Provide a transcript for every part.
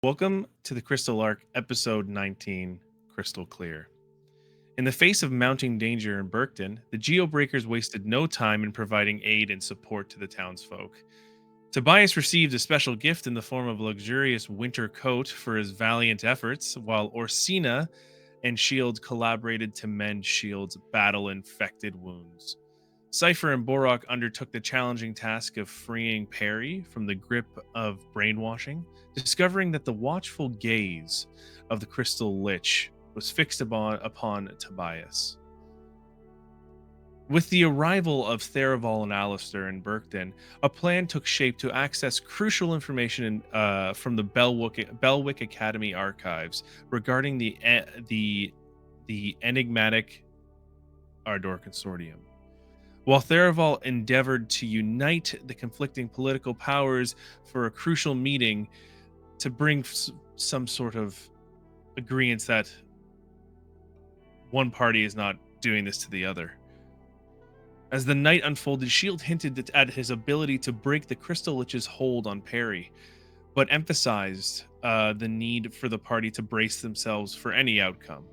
Welcome to the Crystal Arc, episode 19, Crystal Clear. In the face of mounting danger in Burkton, the Geobreakers wasted no time in providing aid and support to the townsfolk. Tobias received a special gift in the form of a luxurious winter coat for his valiant efforts, while Orsina and Shield collaborated to mend Shield's battle-infected wounds. Cypher and Borok undertook the challenging task of freeing Perry from the grip of brainwashing, discovering that the watchful gaze of the Crystal Lich was fixed upon Tobias. With the arrival of Theraval and Alistair in Burkton, a plan took shape to access crucial information from the Belwick Academy archives regarding the enigmatic Ardor Consortium. While Theraval endeavored to unite the conflicting political powers for a crucial meeting to bring some sort of agreement that one party is not doing this to the other. As the night unfolded, Shield hinted at his ability to break the Crystal Lich's hold on Perry, but emphasized the need for the party to brace themselves for any outcome.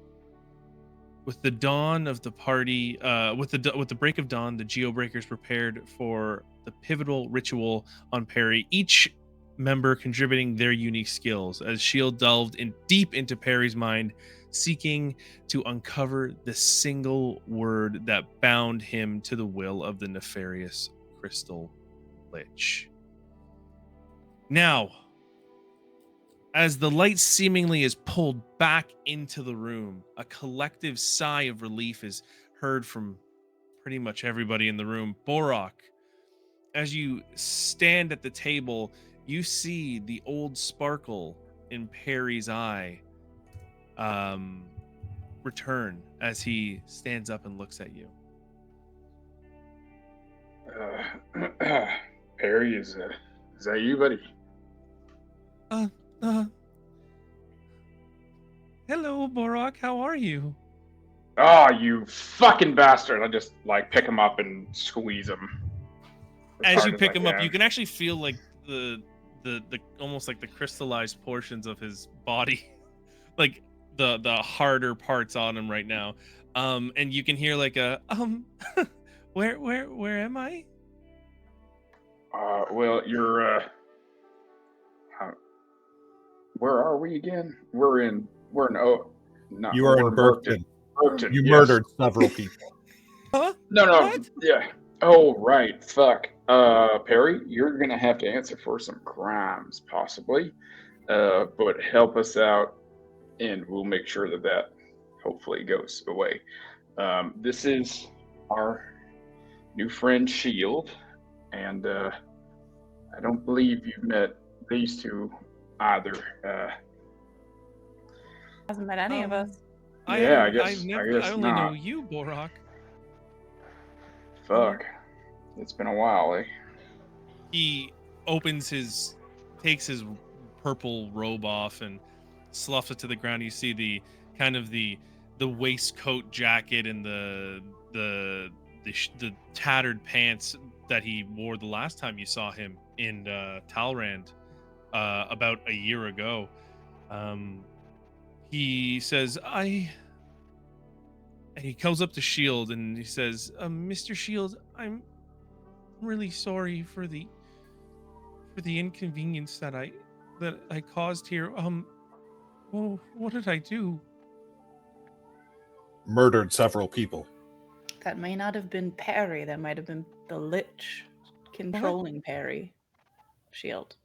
With the dawn of the party, with the break of dawn, the Geobreakers prepared for the pivotal ritual on Perry, each member contributing their unique skills, as Shield delved deep into Perry's mind, seeking to uncover the single word that bound him to the will of the nefarious Crystal Lich. Now, as the light seemingly is pulled back into the room, a collective sigh of relief is heard from pretty much everybody in the room. Borok, as you stand at the table, you see the old sparkle in Perry's eye return as he stands up and looks at you. Perry, is that you, buddy? Hello, Borok. How are you? Oh, you fucking bastard! I just pick him up and squeeze him. As you pick him up, you can actually feel like the almost like the crystallized portions of his body, like the harder parts on him right now. And you can hear like a where am I? Well, you're where are we again? We're in You are in Burkton. You murdered several people. Huh? No, What? yeah. Oh, right. Fuck. Perry, you're gonna have to answer for some crimes, possibly. But help us out, and we'll make sure that hopefully goes away. This is our new friend Shield, and I don't believe you've met these two either. Hasn't met any of us. I guess I only not. know you, Borok. Fuck. It's been a while, eh? He takes his purple robe off and sloughs it to the ground. You see the kind of the waistcoat jacket and the tattered pants that he wore the last time you saw him in Talrand about a year ago. He says, he comes up to Shield and he says, Mr. Shield, I'm really sorry for the inconvenience that I caused here. Well, what did I do? Murdered several people. That may not have been Perry. That might have been the Lich controlling Perry. Shield.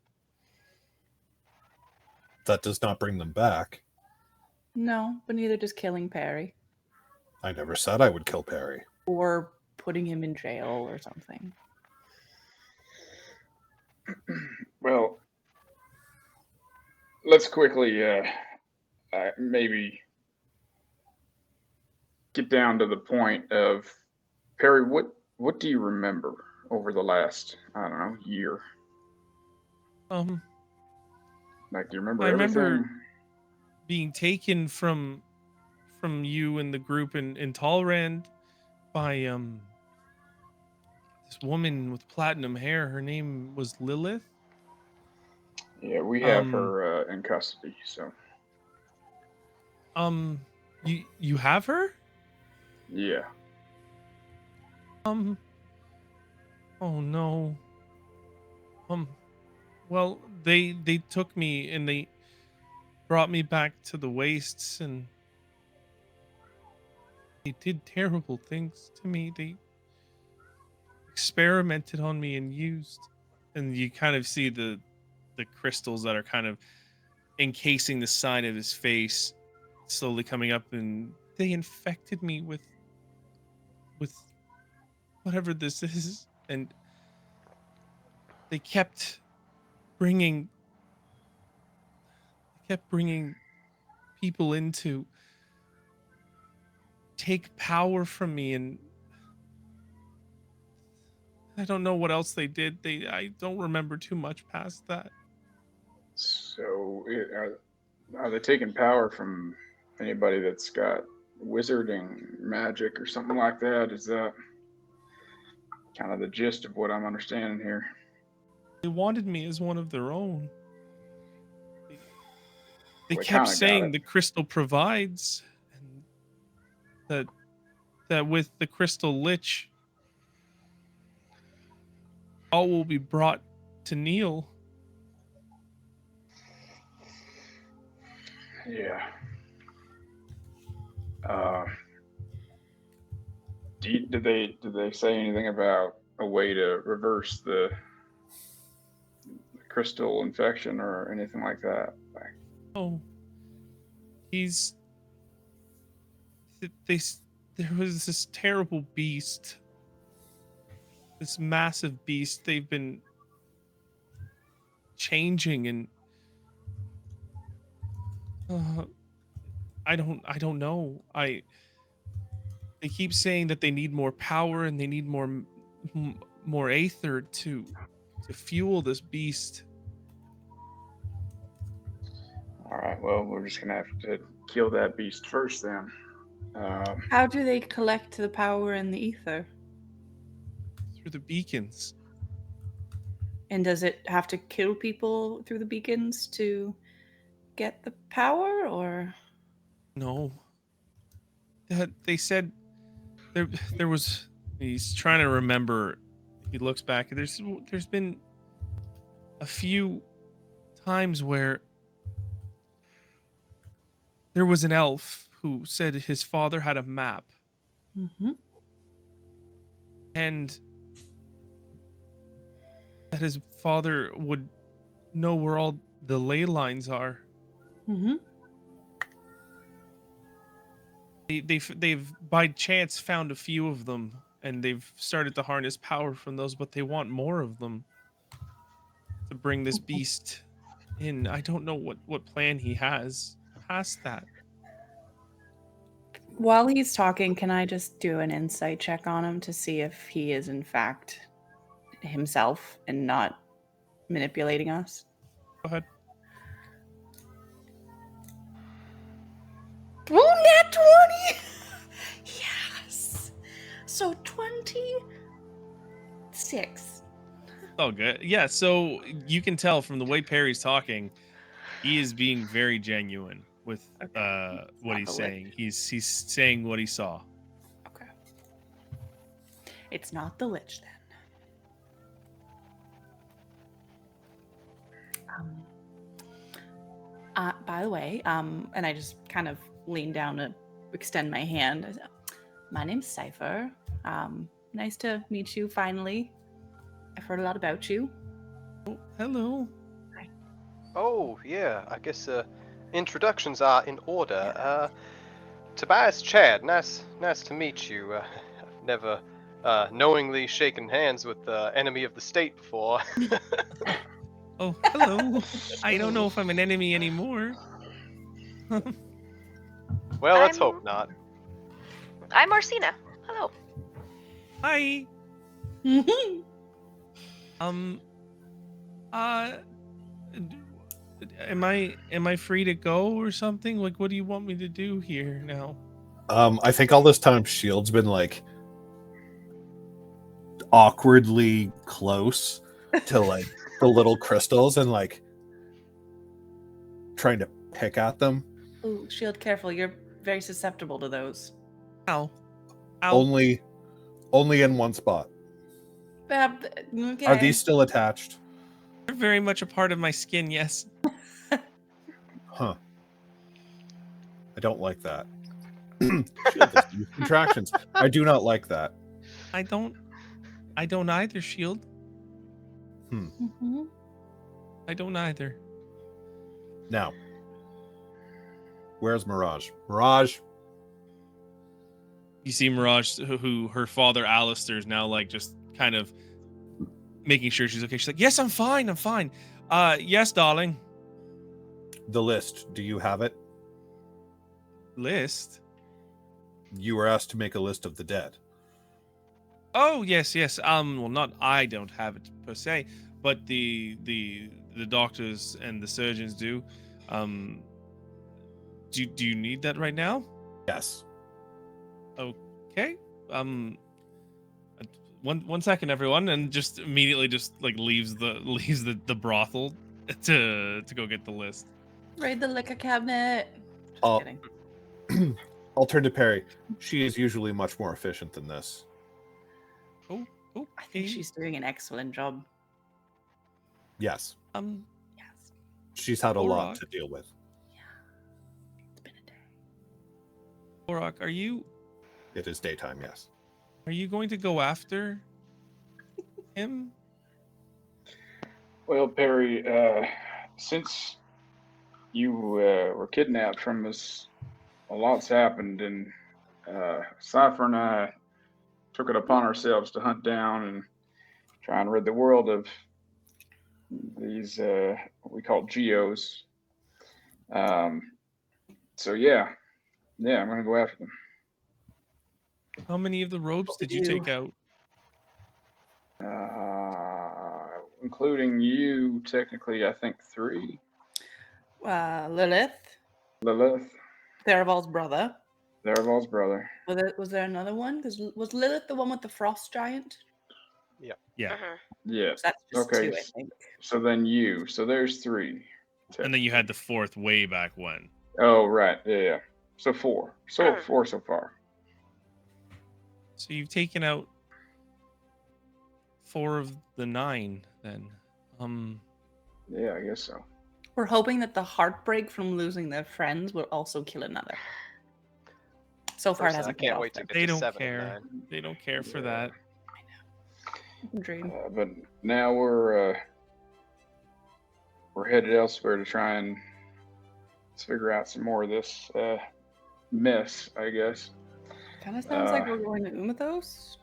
That does not bring them back. No, but neither does killing Perry. I never said I would kill Perry. Or putting him in jail or something. Well, let's quickly maybe get down to the point of Perry. What do you remember over the last, I don't know, year? Do you remember I everything? remember being taken from you and the group in Talrand by this woman with platinum hair. Her name was Lilith. Yeah, we have her in custody, so. You have her? Yeah. Oh no. Well, they took me and they brought me back to the wastes, and they did terrible things to me. They experimented on me and used, and you kind of see the crystals that are kind of encasing the side of his face slowly coming up, and they infected me with whatever this is, and they bringing kept bringing people in to take power from me, and I don't know what else they did. I don't remember too much past that. So, are they taking power from anybody that's got wizarding magic or something like that? Is that kind of the gist of what I'm understanding here? They wanted me as one of their own. They We kept kinda got saying it. the crystal provides, and that with the Crystal Lich, all will be brought to kneel. Yeah. Uh, did they say anything about a way to reverse the crystal infection or anything like that? Oh, he's they. There was this terrible beast, this massive beast. They've been changing, and uh, I don't know. They keep saying that they need more power and they need more aether to fuel this beast. All right. Well, we're just gonna have to kill that beast first, then. How do they collect the power in the ether? Through the beacons. And does it have to kill people through the beacons to get the power, or? No. That they said there was. He's trying to remember. He looks back. There's been a few times where there was an elf who said his father had a map, Mm-hmm. and that his father would know where all the ley lines are. Mm-hmm. They've by chance found a few of them, and they've started to harness power from those, but they want more of them to bring this beast in. I don't know what plan he has past that. While he's talking, can I just do an insight check on him to see if he is in fact himself and not manipulating us? Go ahead. Oh, nat 20! Yes! So 26. Oh, good. Yeah, so you can tell from the way Perry's talking, he is being very genuine with what he's saying. He's saying what he saw. Okay. It's not the Lich, then. By the way, and I just kind of lean down to extend my hand. I said, my name's Cypher. Nice to meet you finally. I've heard a lot about you. Oh, hello. Hi. Oh, yeah, I guess introductions are in order. Tobias Chad, nice to meet you. I've never knowingly shaken hands with the enemy of the state before. Oh, hello. I don't know if I'm an enemy anymore. Well, let's hope not. I'm Marcina. Hello. Hi. Am I free to go or something? Like, what do you want me to do here now? I think all this time Shield's been like awkwardly close to like the little crystals, and like trying to pick at them. Ooh, shield, careful. You're very susceptible to those. Ow. Ow. Only in one spot. Okay. Are these still attached? They're very much a part of my skin, yes. Huh. I don't like that. Shield doesn't use contractions. I do not like that. I don't either, Shield. Mm-hmm. I don't either. Now, where's Mirage? Mirage. You see Mirage, who her father Alistair is now like just kind of making sure she's okay. She's like, yes, I'm fine. Yes, darling. The list. Do you have it? List? You were asked to make a list of the dead. Oh, yes. Well, not I don't have it per se, but the doctors and the surgeons do. Do you need that right now? Yes. Okay. One second, everyone, and just immediately just like leaves the brothel to go get the list. Raid the liquor cabinet. Just Oh. kidding. I'll turn to Perry. She is usually much more efficient than this. Oh, I think she's doing an excellent job. Yes. Yes. She's had a lot Alright. to deal with. It's been a day. Borak, are you It is daytime, yes. going to go after him? Well, Perry, since you were kidnapped from us, a lot's happened, and Cypher and I took it upon ourselves to hunt down and try and rid the world of these what we call geos. So yeah, I'm gonna go after them. How many of the robes did you take out? Including you, technically, I think 3. Lilith, Lilith, Theraval's brother. Theraval's brother. Was there another one? Because was Lilith the one with the frost giant? Yeah. Mhm. Yes. That's just Okay. 2, I think. So then you. So there's 3. And then you had the 4th way back when. Oh, right. Yeah. So 4. So 4 so far. So you've taken out 4 of the 9 then. Yeah, I guess so. We're hoping that the heartbreak from losing their friends will also kill another. So far, it Personally, I hasn't paid can't off. wait to get They to don't 7 care. and 9. They don't care for that. Dream. But now we're headed elsewhere to try and figure out some more of this mess, I guess. Kind of sounds like we're going to Umathos.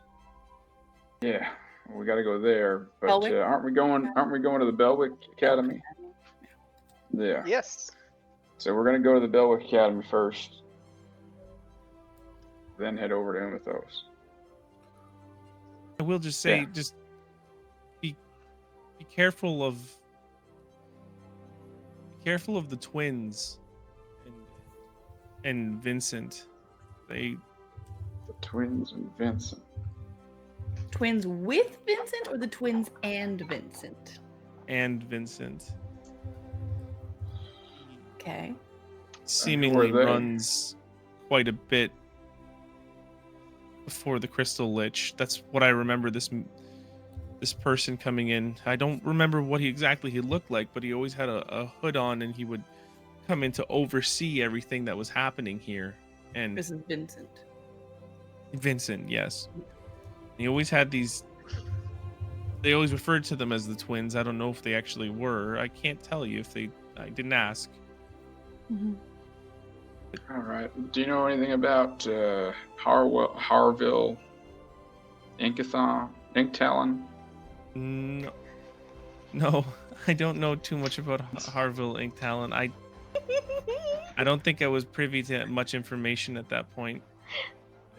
Yeah, we got to go there. But Belwick? aren't we going to the Belwick Academy? Yeah. Yes. So we're gonna go to the Belwick Academy first, then head over to Umathos. I will just say, Yeah. just be careful of the twins and Vincent. The twins and Vincent. Twins with Vincent or the twins and Vincent? Okay. Seemingly Who are they? runs quite a bit before the Crystal Lich. That's what I remember. This person coming in. I don't remember what he looked like, but he always had a hood on, and he would come in to oversee everything that was happening here. And This is Vincent. Vincent, yes. He always had these. They always referred to them as the twins. I don't know if they actually were. I can't tell you if they. I didn't ask. Mm-hmm. All right. Do you know anything about Harville, Inktalon? No, I don't know too much about Harville Inktalon. I don't think I was privy to much information at that point.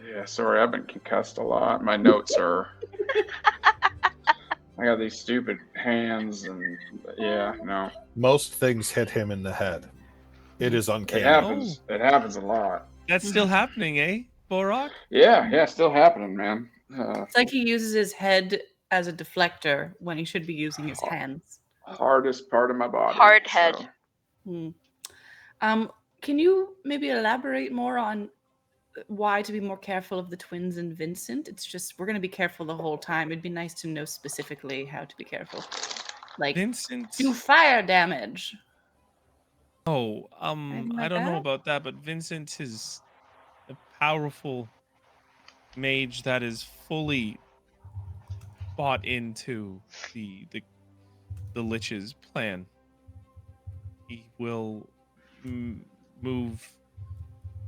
Yeah, sorry, I've been concussed a lot. My notes are. I got these stupid hands, and yeah, no. Most things hit him in the head. It is It uncanny. happens. It happens a lot. That's still happening, eh, Borak? Yeah, still happening, man. It's like he uses his head as a deflector when he should be using his hands. Hardest part of my body. Hard head. so. Hmm. Can you maybe elaborate more on why to be more careful of the twins and Vincent? It's just we're going to be careful the whole time. It'd be nice to know specifically how to be careful. Like, Vincent. do fire damage. Oh, Anything I like don't know that? about that, but Vincent is a powerful mage that is fully bought into the Lich's plan. He will move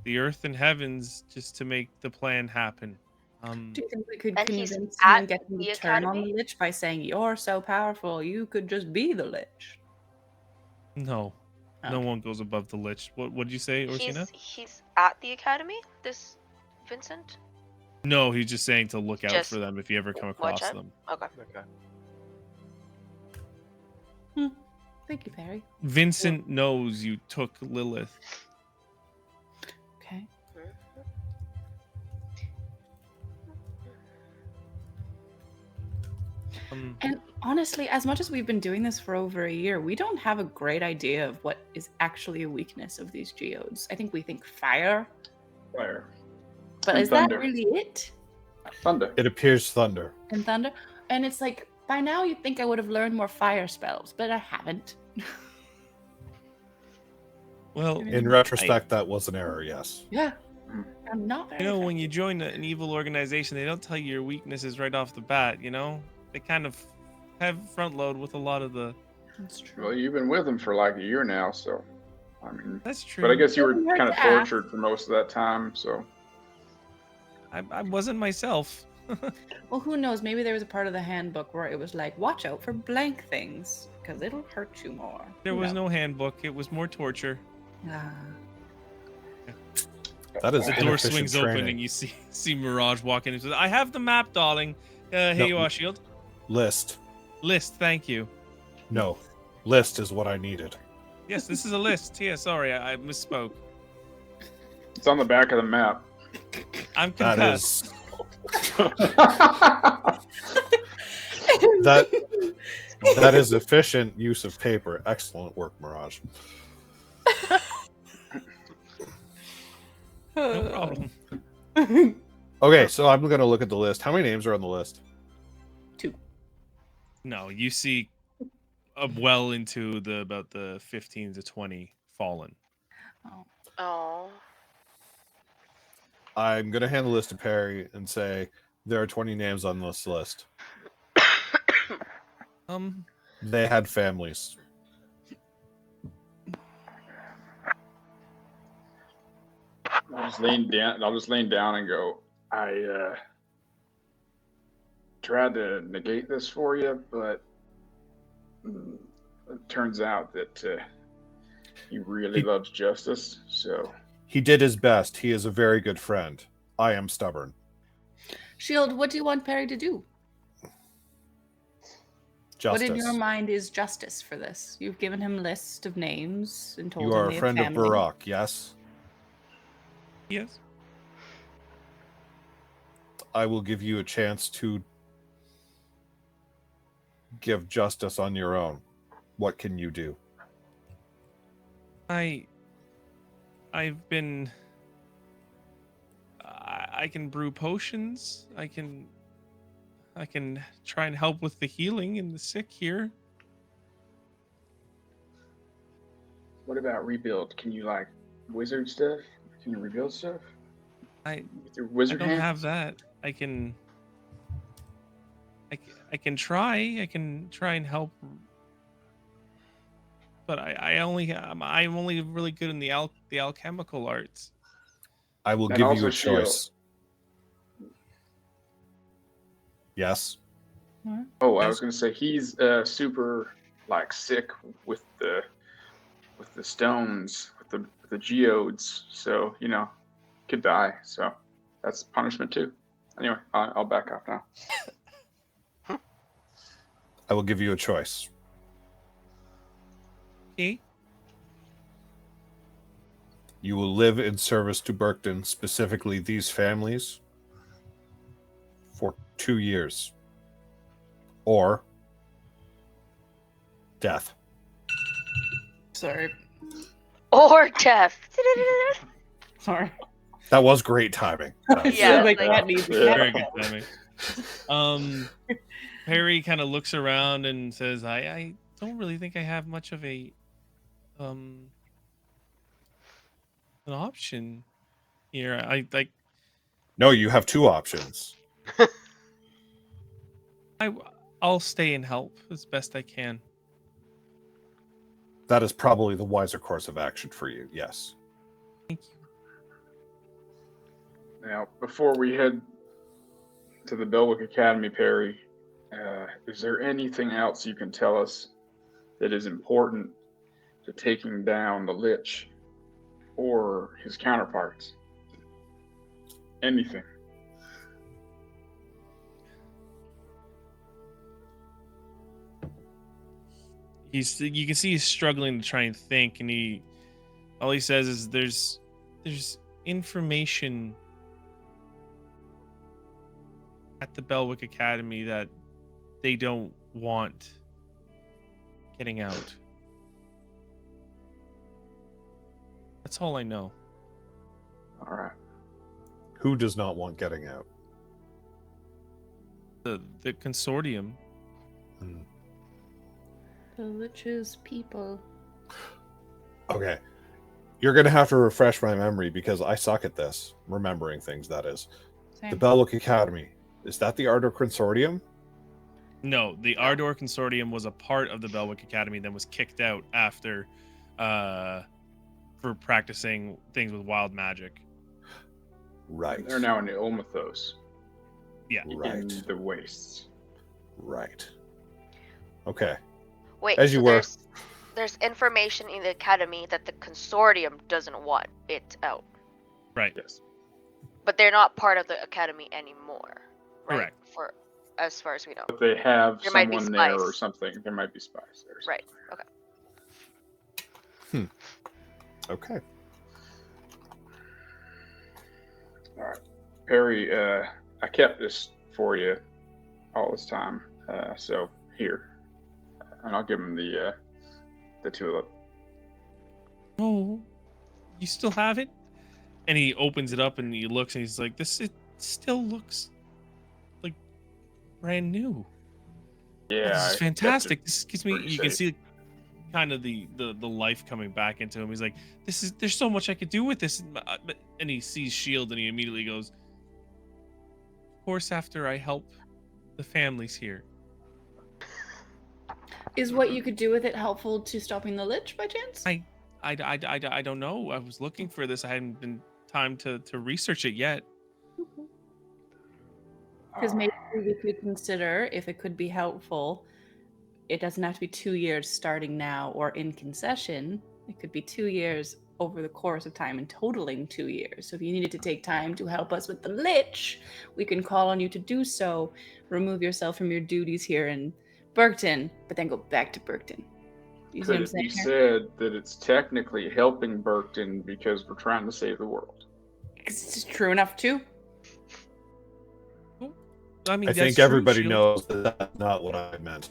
the earth and heavens just to make the plan happen. Do you think we could And he's convince him at and get him the to turn on academy? the Lich by saying, "You're so powerful, you could just be the Lich"? No, no Okay. one goes above the Lich. What did you say, Orsina? He's at the academy. This Vincent. No, he's just saying to look out Just for them if you ever come watch across out. them. Okay. Okay. Thank you, Perry. Vincent knows you took Lilith. Okay. And honestly, as much as we've been doing this for over a year, we don't have a great idea of what is actually a weakness of these geodes. I think we think fire, Fire. but And is thunder. that really it? Thunder. It appears thunder. And thunder? And it's like, by now you'd think I would have learned more fire spells, but I haven't. Well, In retrospect, that was an error, yes. Yeah. I'm not very you know, when you effective. join an evil organization, they don't tell you your weaknesses right off the bat, you know? They kind of have front load with a lot of the... That's true. Well, you've been with him for like a year now, so I mean, That's true. but I guess you were Doesn't hurt kind of to ask. tortured for most of that time. So I wasn't myself. Well, who knows? Maybe there was a part of the handbook where it was like, watch out for blank things, because it'll hurt you more. There was no handbook. It was more torture. Ah. That is The door inefficient swings open training. and you see Mirage walk in and says, "I have the map, darling. Here No. you are, Shield. List. List, thank you. No. List is what I needed. Yes, this is a list. Yeah, sorry, I misspoke. it's on the back of the map. I'm That concussed. is that is efficient use of paper. Excellent work, Mirage. No problem. Okay, so I'm gonna look at the list. How many names are on the list? 2. No, you see well into about the 15 to 20 fallen. Oh. Oh. I'm gonna hand the list to Perry and say there are 20 names on this list. They had families. I'll just lean down and go. I tried to negate this for you, but it turns out that he really loves justice. So He did his best. He is a very good friend. I am stubborn. Shield, what do you want Perry to do? Justice. What in your mind is justice for this? You've given him a list of names and told You him are a they have friend of family. Barak, yes? Yes. I will give you a chance to give justice on your own. What can you do? I've been. I can brew potions. I can try and help with the healing and the sick here. what about rebuild? Can you like wizard stuff? Can you rebuild stuff? I With your I wizard don't hands? have that. I can try. I can try and help, but I'm only really good in the alchemical arts. I will And give you also a shield. choice. Yes? Oh, I Yes. was gonna say he's super like sick with the stones, with the geodes. So could die. So that's punishment too. Anyway, I'll back off now. I will give you a choice. Okay. You will live in service to Berkton, specifically these families, for 2 years. Or death. Sorry. Or death. Sorry. That was great timing. Yeah, Like, like- that needs to Yeah. Very good timing. Perry kind of looks around and says, I don't really think I have much of an option here. No, you have two options. I'll stay and help as best I can. That is probably the wiser course of action for you. Yes. Thank you. Now, before we head to the Belwick Academy, Perry, is there anything else you can tell us that is important to taking down the Lich or his counterparts? Anything? You can see he's struggling to try and think, and all he says is there's information at the Belwick Academy that they don't want getting out. That's all I know. All right. Who does not want getting out? The consortium. Hmm. The Lich's people. Okay. You're going to have to refresh my memory because I suck at this. Remembering things, that is. Same. The Belwick Academy. Is that the Ardor Consortium? No, the Ardor Consortium was a part of the Belwick Academy, then was kicked out after for practicing things with wild magic. Right. They're now in the Olmethos. Yeah. Right. In the wastes. Right. Okay. Wait, As you were. There's information in the academy that the consortium doesn't want it out. Right. Yes. But they're not part of the academy anymore. Right? Correct. For as far as we know. But they have There might be someone there or spies. something. There might be spies there. Right. Okay. Okay. All right. Perry, I kept this for you all this time. So here. And I'll give him the tulip. Oh, you still have it? And he opens it up and he looks and he's like, it still looks like brand new. Yeah. This I is kept fantastic. it This gives me, pretty you can safe. see kind of the life coming back into him. He's like, there's so much I could do with this. And he sees Shield and he immediately goes, of course, after I help the families here. Is what you could do with it helpful to stopping the Lich by chance? I don't know. I was looking for this. I hadn't been time to research it yet. Because maybe we could consider if it could be helpful. It doesn't have to be 2 years starting now or in concession. It could be 2 years over the course of time and totaling 2 years. So if you needed to take time to help us with the Lich, we can call on you to do so. Remove yourself from your duties here in Burkton, but then go back to Burkton. You see what Could I'm it be saying? said that it's technically helping Burkton because we're trying to save the world? It's true enough too. I mean, I that's think true, everybody Shield. knows that that's not what I meant.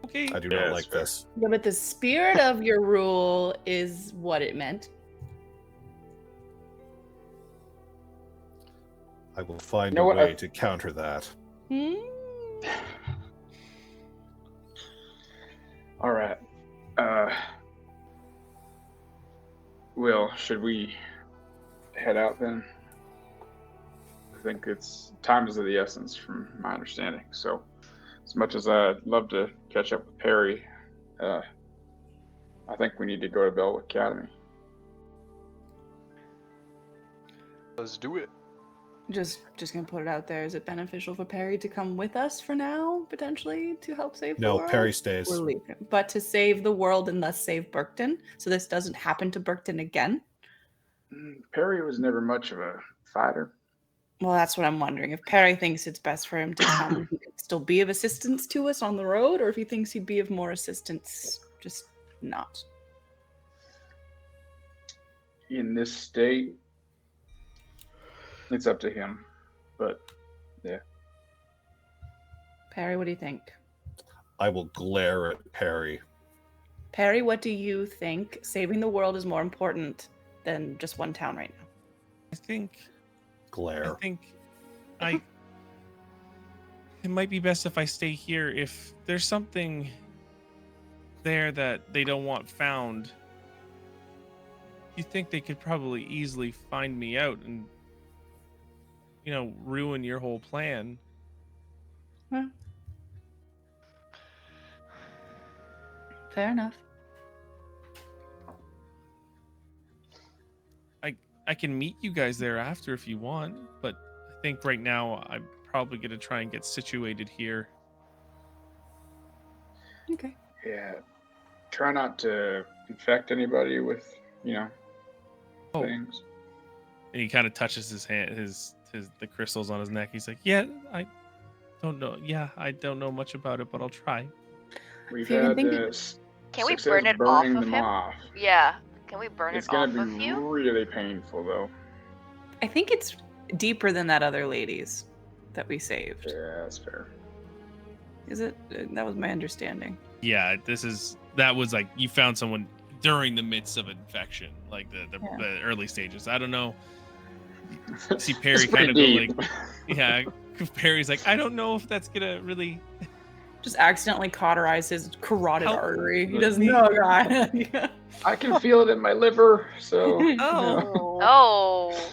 Okay. I do Yeah, not that's like fair. this. Yeah, but the spirit of your rule is what it meant. I will find You know a what, way to counter that. Hmm? All right. Will, should we head out then? I think time is of the essence from my understanding. So as much as I'd love to catch up with Perry, I think we need to go to Belwick Academy. Let's do it. Just gonna put it out there. Is it beneficial for Perry to come with us for now, potentially, to help save the No, world? Perry stays. We'll leave him. But to save the world and thus save Burkton, so this doesn't happen to Burkton again? Perry was never much of a fighter. Well, that's what I'm wondering. If Perry thinks it's best for him to come, he could still be of assistance to us on the road, or if he thinks he'd be of more assistance, just not. In this state, it's up to him. But yeah. Perry, what do you think? I will glare at Perry. Perry, what do you think? Saving the world is more important than just one town right now. I think Glare. I it might be best if I stay here. If there's something there that they don't want found, you think they could probably easily find me out and, ruin your whole plan. Well, fair enough. I can meet you guys there after if you want, but I think right now I'm probably going to try and get situated here. Okay. Yeah. Try not to infect anybody with, Oh. things. And he kind of touches his hand, the crystals on his neck. He's like, "Yeah, I don't know. Yeah, I don't know much about it, but I'll try." We've If you can had think- this. Can we success burn it off burning of them him? off. Yeah. Can we burn It's it gonna off be of you? really painful, though. I think it's deeper than that other lady's that we saved. Yeah, that's fair. Is it? That was my understanding. Yeah, that was like you found someone during the midst of infection, like the Yeah. early stages. I don't know. See Perry It's kind pretty of go deep. like, yeah. Perry's like, I don't know if that's gonna really. Just accidentally cauterize his carotid Help artery. He me. doesn't know, God. I can feel it in my liver, so. Oh, Oh.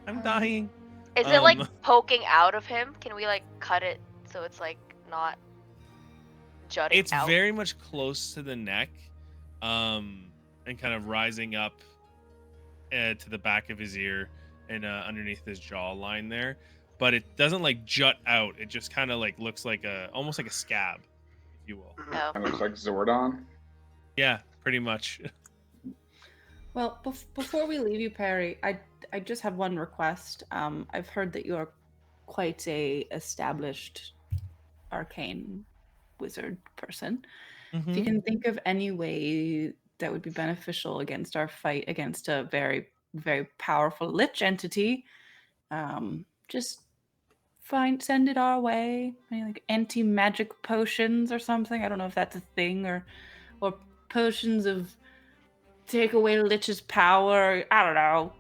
I'm dying. Is it like Um, poking out of him? Can we like cut it so it's like not jutting It's out? very much close to the neck, and kind of rising up to the back of his ear and underneath his jawline there. But it doesn't like jut out. It just kind of like looks like almost like a scab, if you will. Oh. It looks like Zordon. Yeah, pretty much. Well, before we leave you, Perry, I just have one request. I've heard that you're quite a established arcane wizard person. If you Mhm. can think of any way that would be beneficial against our fight against a very, very powerful lich entity, just send it our way. Any like anti-magic potions or something. I don't know if that's a thing, or potions of take away lich's power. I don't know.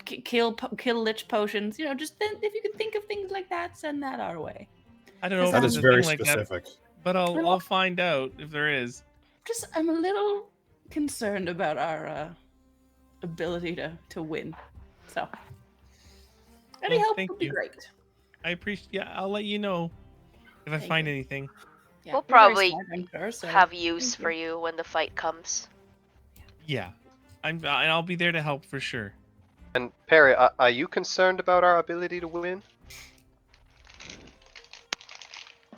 Kill lich potions. Just if you can think of things like that, send that our way. I don't know if That That there's is a very thing like that, specific. but I'll find out if there is. I'm a little concerned about our ability to win. So any Well, help thank would be you. great. I appreciate. Yeah, I'll let you know if I Thank find you. anything. Yeah, We'll you're very probably smart, I'm sure, so Have use thank for you when the fight comes. Yeah, and I'll be there to help for sure. And Perry, are you concerned about our ability to win?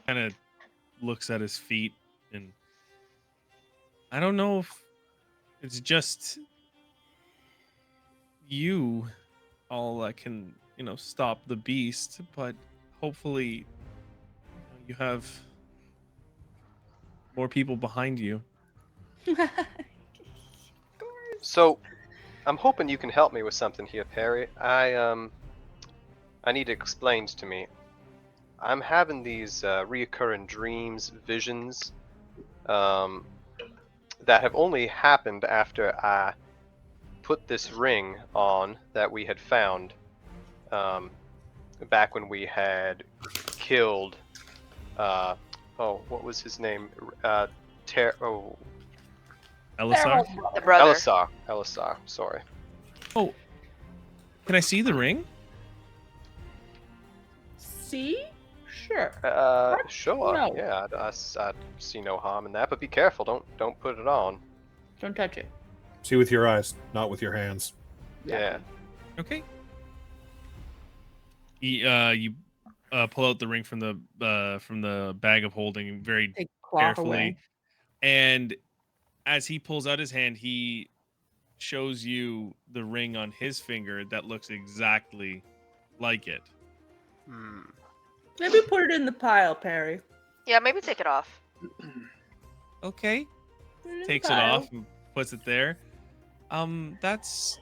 Kind of looks at his feet, and I don't know if it's just you all that can stop the beast, but hopefully you have more people behind you. So, I'm hoping you can help me with something here, Perry. I need it explained to me. I'm having these reoccurring dreams, visions, that have only happened after I put this ring on that we had found back when we had killed. What was his name? Elisar? The brother. Elisar. Sorry. Oh, can I see the ring? See? Sure. Sure. No. Yeah, I see no harm in that, but be careful. Don't put it on. Don't touch it. See with your eyes, not with your hands. Yeah. Okay. You pull out the ring from the bag of holding very Take cloth carefully, away. and as he pulls out his hand, he shows you the ring on his finger that looks exactly like it. Maybe put it in the pile, Perry. Yeah, maybe take it off. Okay. Put it in the Takes it pile. off and puts it there. That's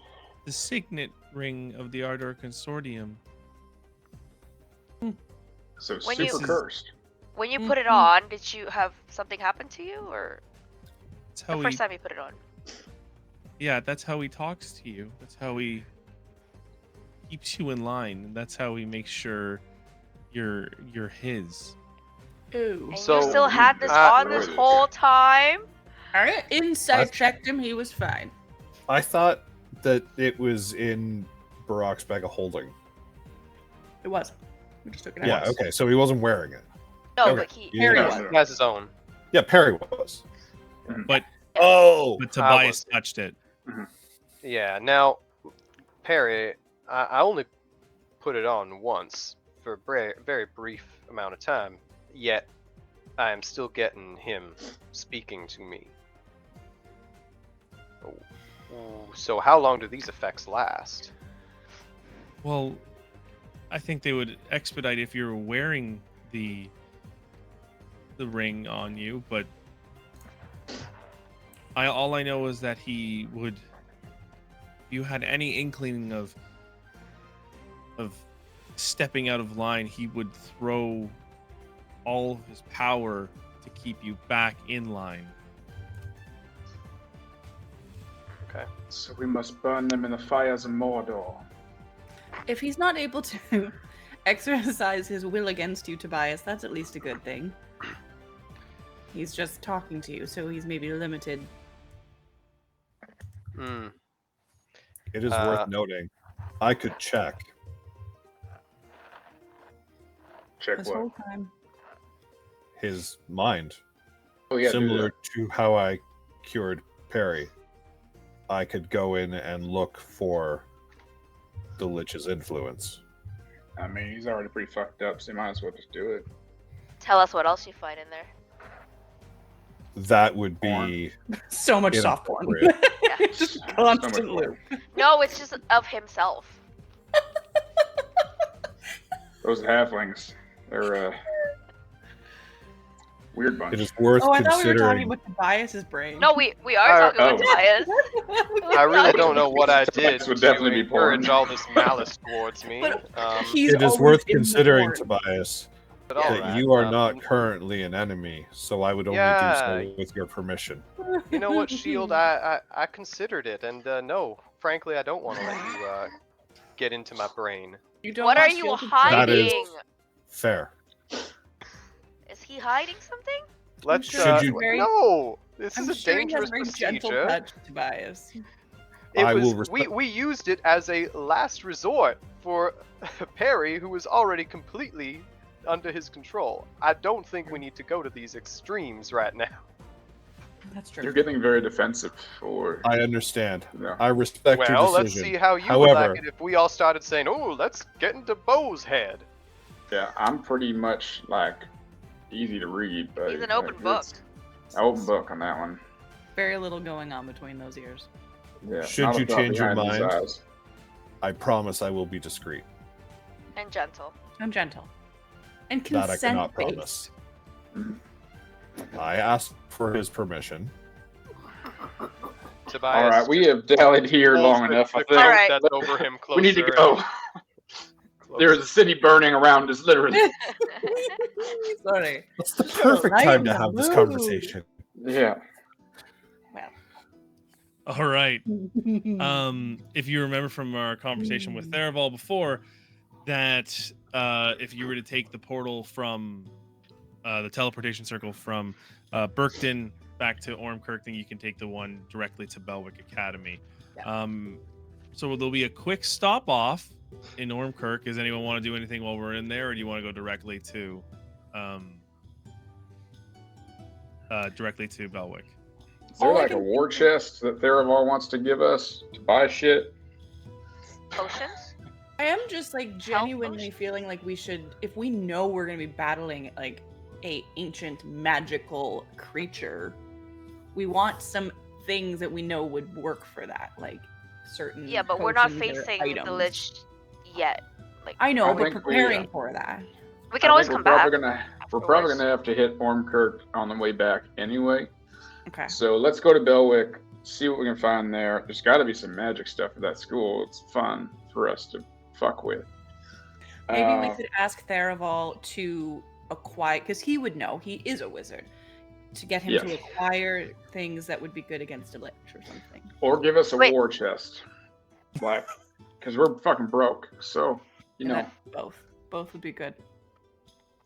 the signet ring of the Ardor Consortium. So When super you- cursed. When you put it on, did you have something happen to you, or? That's how The he. first time you put it on. Yeah, that's how he talks to you. That's how he keeps you in line, and that's how he makes sure you're his. Ooh. And So, you still had this uh, on this whole time? I inside I've- checked him. He was fine. I thought that it was in Barack's bag of holding. It was. We just took it out. Yeah, okay, so he wasn't wearing it. No, Okay. but he. Yeah. Harry No, was. no. He has his own. Yeah, Perry was. But Oh! but Tobias touched it. Yeah. Now, Perry, I only put it on once for a very brief amount of time. Yet, I am still getting him speaking to me. So how long do these effects last? Well, I think they would expedite if you were wearing the ring on you, but all I know is that he would. If you had any inkling of stepping out of line, he would throw all of his power to keep you back in line. Okay. So we must burn them in the fires of Mordor. If he's not able to exercise his will against you, Tobias, that's at least a good thing. He's just talking to you, so he's maybe limited. Hmm. It is worth noting. I could check. Check This what? whole time. His mind. Oh yeah, do Similar that. to how I cured Perry. I could go in and look for the Lich's influence. I mean, he's already pretty fucked up, so you might as well just do it. Tell us what else you find in there. That would be So much soft porn. inappropriate. Just So much constant more. loop. No, it's just of himself. Those halflings, they're weird bunch. It is worth Oh, I thought we were talking considering. about Tobias's brain. No, we are talking about Tobias. I really don't know what I did This would definitely to be porn. encourage all this malice towards me. But he's It is always worth in the considering, porn. Tobias, but that alright, you are not currently an enemy, so I would only Yeah. do so with your permission. You know what, Shield? I considered it, and no, frankly, I don't want to let you get into my brain. You don't What are want you Shield to- That is- hiding? Fair. Is he hiding something? Let's. sure he's very- No, this I'm is a sure he has dangerous a very gentle procedure. touch, Tobias. It I was, will respect- we used it as a last resort for Perry, who was already completely under his control. I don't think we need to go to these extremes right now. That's true. You're getting very defensive for. I understand. No. I respect Well, your let's decision. see how you would However- like it if we all started saying, "Oh, let's get into Bo's head." Yeah, I'm pretty much like easy to read, but He's an open book. it's an open book on that one. Very little going on between those ears. Yeah. Should not a you thought change your behind these mind? eyes. I promise I will be discreet. And gentle. I'm gentle. And That I cannot consent-based. promise. I asked for his permission. Tobias, All right, we have dallied here holds long the- enough. I the think All right. that's over him we need to closer go. and There's a city burning around us, literally. Sorry. It's the perfect I time am to the have this mood. conversation. Yeah. All right. If you remember from our conversation with Theraval before, that if you were to take the portal from the teleportation circle from Berkton back to Ormkirk, then you can take the one directly to Belwick Academy. Yeah. So there'll be a quick stop off in Ormkirk. Does anyone want to do anything while we're in there, or do you want to go directly to Belwick? Is there All I like a can war chest that Theraval wants to give us to buy shit? Potions? I am just like genuinely feeling like we should, if we know we're gonna be battling like a ancient magical creature, we want some things that we know would work for that, like certain. Yeah, but we're not potions or facing the items. Lich yet. Like, I know, I but think we, preparing for that. we can I always think come we're back. We're probably afterwards. gonna have to hit Ormkirk on the way back anyway. Okay. So let's go to Belwick, see what we can find there. There's got to be some magic stuff at that school. It's fun for us to fuck with. Maybe we could ask Theraval to acquire, because he would know. He is a wizard. to get him Yes. to acquire things that would be good against a lich or something. Or give us a Wait. war chest. Like, because we're fucking broke. So, you know, Both would be good.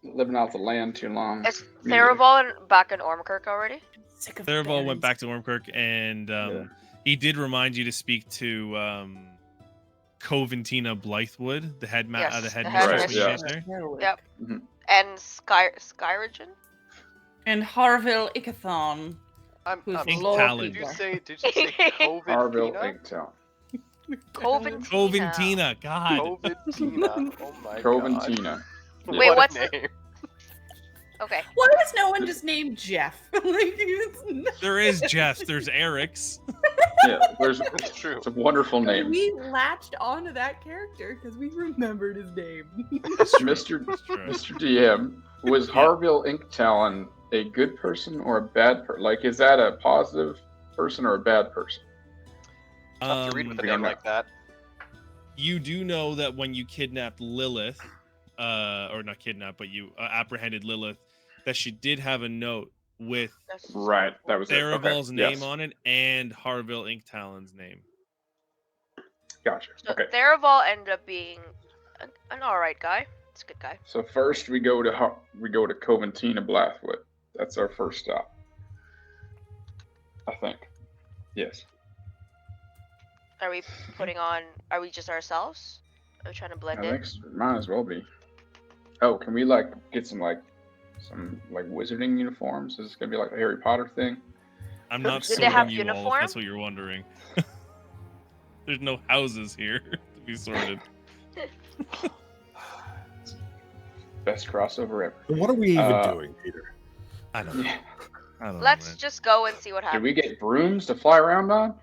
living off the land too long. Is Theraval back in Ormkirk already? Sick of Theraval went berries. back to Ormkirk, and he did remind you to speak to Coventina Blythewood, the Yes, the the headmistress when you headmistress. get there. Yep. Mhm. And Skyrogen? And Harville Ickathon. Who's Ink Lord Talon. Did you Peter. say COVID? Harville Tina? Inktown. Coventina. Coventina, God. COVID Tina. Oh my god. Coventina. Wait, What what's a the- name? Okay. Why is no one just named Jeff? Like, it's There is Jeff. There's Eric's. Yeah, It's true. it's a wonderful name. We latched onto that character because we remembered his name. Mr. That's true. Mr. DM, was Harville Inktalon a good person or a bad person? Like, is that a positive person or a bad person? Tough to read with a we name don't know. like that. You do know that when you kidnapped Lilith, or not kidnapped, but you apprehended Lilith, that she did have a note with That's Right, that was it. Theraval's Okay, name yes. on it and Harville Inktalon's name. Gotcha. So Okay. Theraval ended up being an alright guy. It's a good guy. So first we go to Coventina Blathwood. That's our first stop. I think. Yes. Are we putting on? Are we just ourselves? Are we trying to blend I in? think might as well be. Oh, can we like get some wizarding uniforms? Is this gonna be like a Harry Potter thing? I'm not Did they sorting have you all, if uniform? that's what you're wondering. There's no houses here to be sorted. Best crossover ever. What are we even Uh, doing, Peter? I don't know. Yeah. I don't know, Let's man. just go and see what Did happens. we get brooms to fly around on?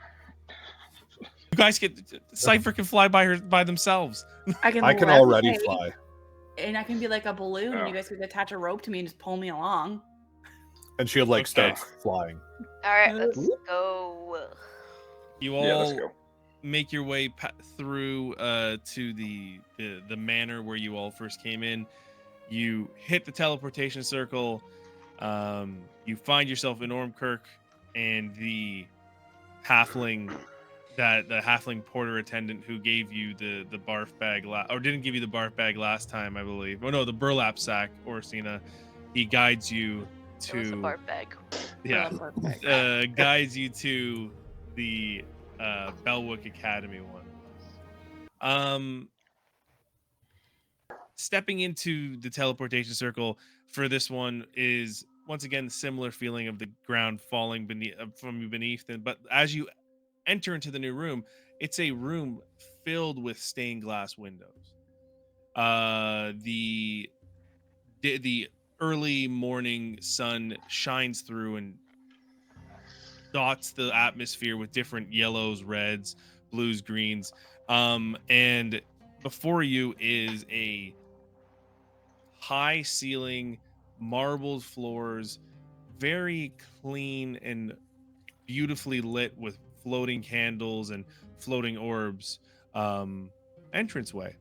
You guys Cypher can fly by themselves. I can levitate, already fly. and I can be like a balloon, Oh. and you guys could attach a rope to me and just pull me along. And she'll like Okay. start flying. All right, let's Whoop. go. You Yeah, let's all go. make your way through to the manor where you all first came in. You hit the teleportation circle. You find yourself in Ormkirk, and the halfling porter attendant who gave you the barf bag or didn't give you the barf bag last time, I believe. Oh no, the burlap sack, Orsina. He guides you It was a to barf bag. guides you to the Belwick Academy one. Stepping into the teleportation circle for this one is once again the similar feeling of the ground falling from you beneath. But as you enter into the new room, it's a room filled with stained glass windows. The early morning sun shines through and dots the atmosphere with different yellows, reds, blues, greens. And before you is a high ceiling, marbled floors, very clean and beautifully lit with floating candles and floating orbs entranceway.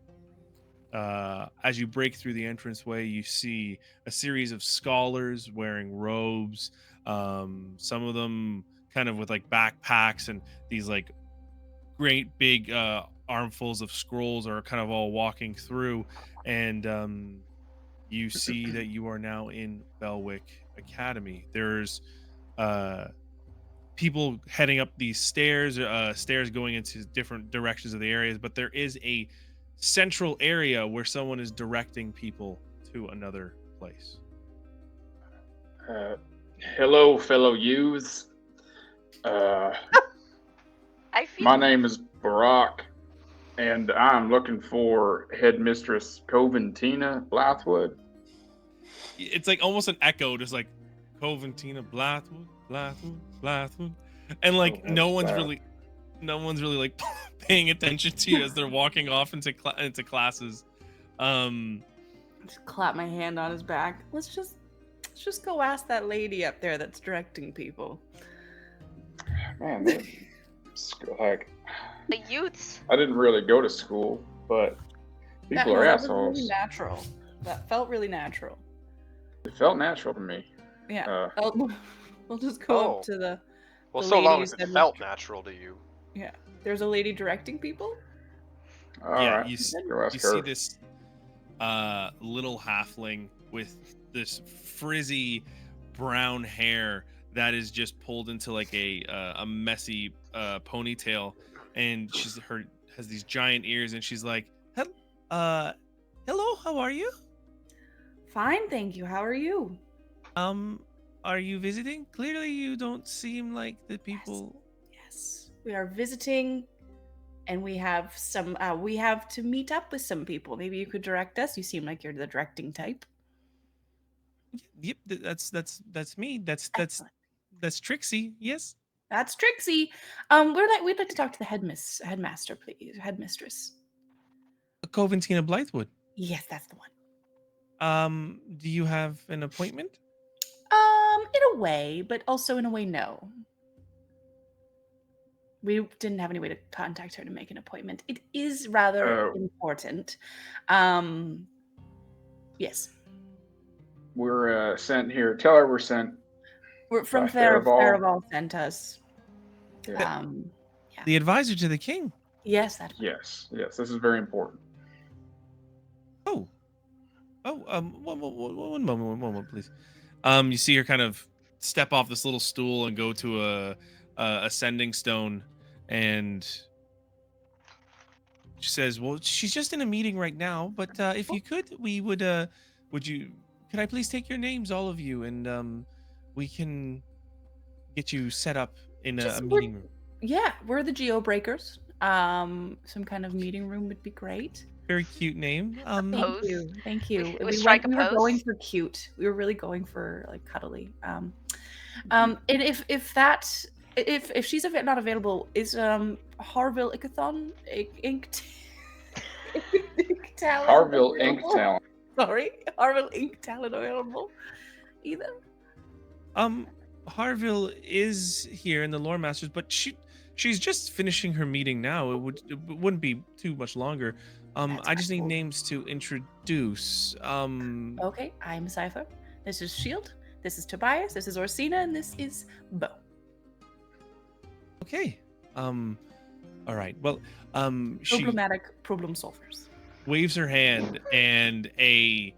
As you break through the entranceway, you see a series of scholars wearing robes, some of them kind of with like backpacks and these like great big armfuls of scrolls are kind of all walking through, and you see that you are now in Belwick Academy. There's people heading up these stairs going into different directions of the areas, but there is a central area where someone is directing people to another place. Hello, fellow youths. I feel. My name is Barack, and I'm looking for Headmistress Coventina Blathwood. It's like almost an echo, just like Coventina Blathwood, and like Oh, no one's wow. really like paying attention to you as they're walking off into classes. Just clap my hand on his back. Let's just go ask that lady up there that's directing people. Man, like The youths. I didn't really go to school, but people are that was assholes. really natural. That felt really natural. It felt natural to me. Yeah. We'll just go Oh. up to the. Well, The so long lady as it said we- felt natural to you. Yeah. There's a lady directing people. All Yeah, right. you Go ask you her. see this little halfling with this frizzy brown hair that is just pulled into like a messy ponytail, and has these giant ears, and she's like, hello, how are you? Fine, thank you. How are you? Are you visiting? Clearly you don't seem like the people. Yes. We are visiting, and we have some. We have to meet up with some people. Maybe you could direct us. You seem like you're the directing type. Yep, that's me. Excellent. That's Trixie. Yes. That's Trixie. We'd like to talk to the headmaster, please. Headmistress. Coventina Blythewood. Yes, that's the one. Do you have an appointment? In a way, but also in a way, no. We didn't have any way to contact her to make an appointment. It is rather Oh. important. Yes. We're sent here. Tell her we're sent. We're from By Theraval. Theraval sent us. Yeah. The advisor to the king. Yes, that one. Yes. This is very important. Oh. One moment, please. You see her kind of step off this little stool and go to a ascending stone, and she says, "Well, she's just in a meeting right now, but if you could, we would you? Could I please take your names, all of you, and we can get you set up in a meeting room." Yeah, we're the Geobreakers. Some kind of meeting room would be great. Very cute name. Pose. Thank you. We strike a we were pose. going for cute. We were really going for like cuddly. And if she's not available, is Harville Ickathon Ink Talent? Harville Ink available? Talent. Sorry, Harville Ink Talent available? Either. Harville is here in the Lore Masters, but she's just finishing her meeting now. It wouldn't be too much longer. That's I just need cool. names to introduce. Okay, I'm Cypher. This is Shield. This is Tobias. This is Orsina, and this is Bo. Okay. All right. Well, she Problematic problem solvers. waves her hand, and a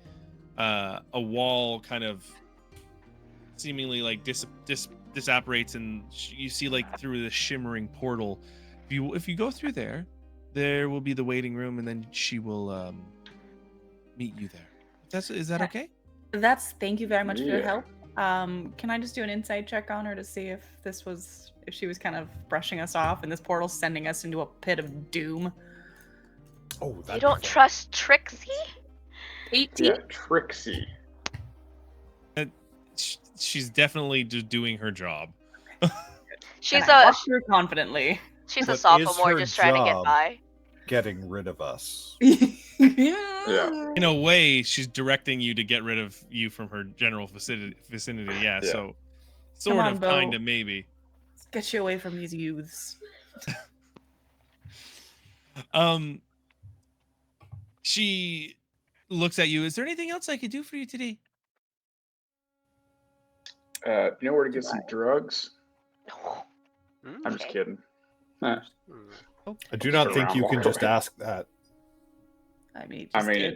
wall kind of seemingly like disapparates, and you see like through the shimmering portal. If you go through there will be the waiting room, and then she will meet you there. Is that okay? Thank you very much for your Yeah. help. Can I just do an insight check on her to see if she was kind of brushing us off and this portal's sending us into a pit of doom? Oh, You don't trust Trixie? 18? Yeah, Trixie. She's definitely just doing her job. She's And I a walk through confidently. she's But a is sophomore her just trying to get job- by. Getting rid of us. Yeah. In a way, she's directing you to get rid of you from her general vicinity. Yeah. Yeah. So, sort on, of, Bo. kind of, maybe. Let's get you away from these youths. She looks at you. Is there anything else I could do for you today? You know where to get some drugs? Hmm? I'm just Okay. kidding. Hmm. I do not Sit think around, you walk can just around. ask that. I mean, I mean,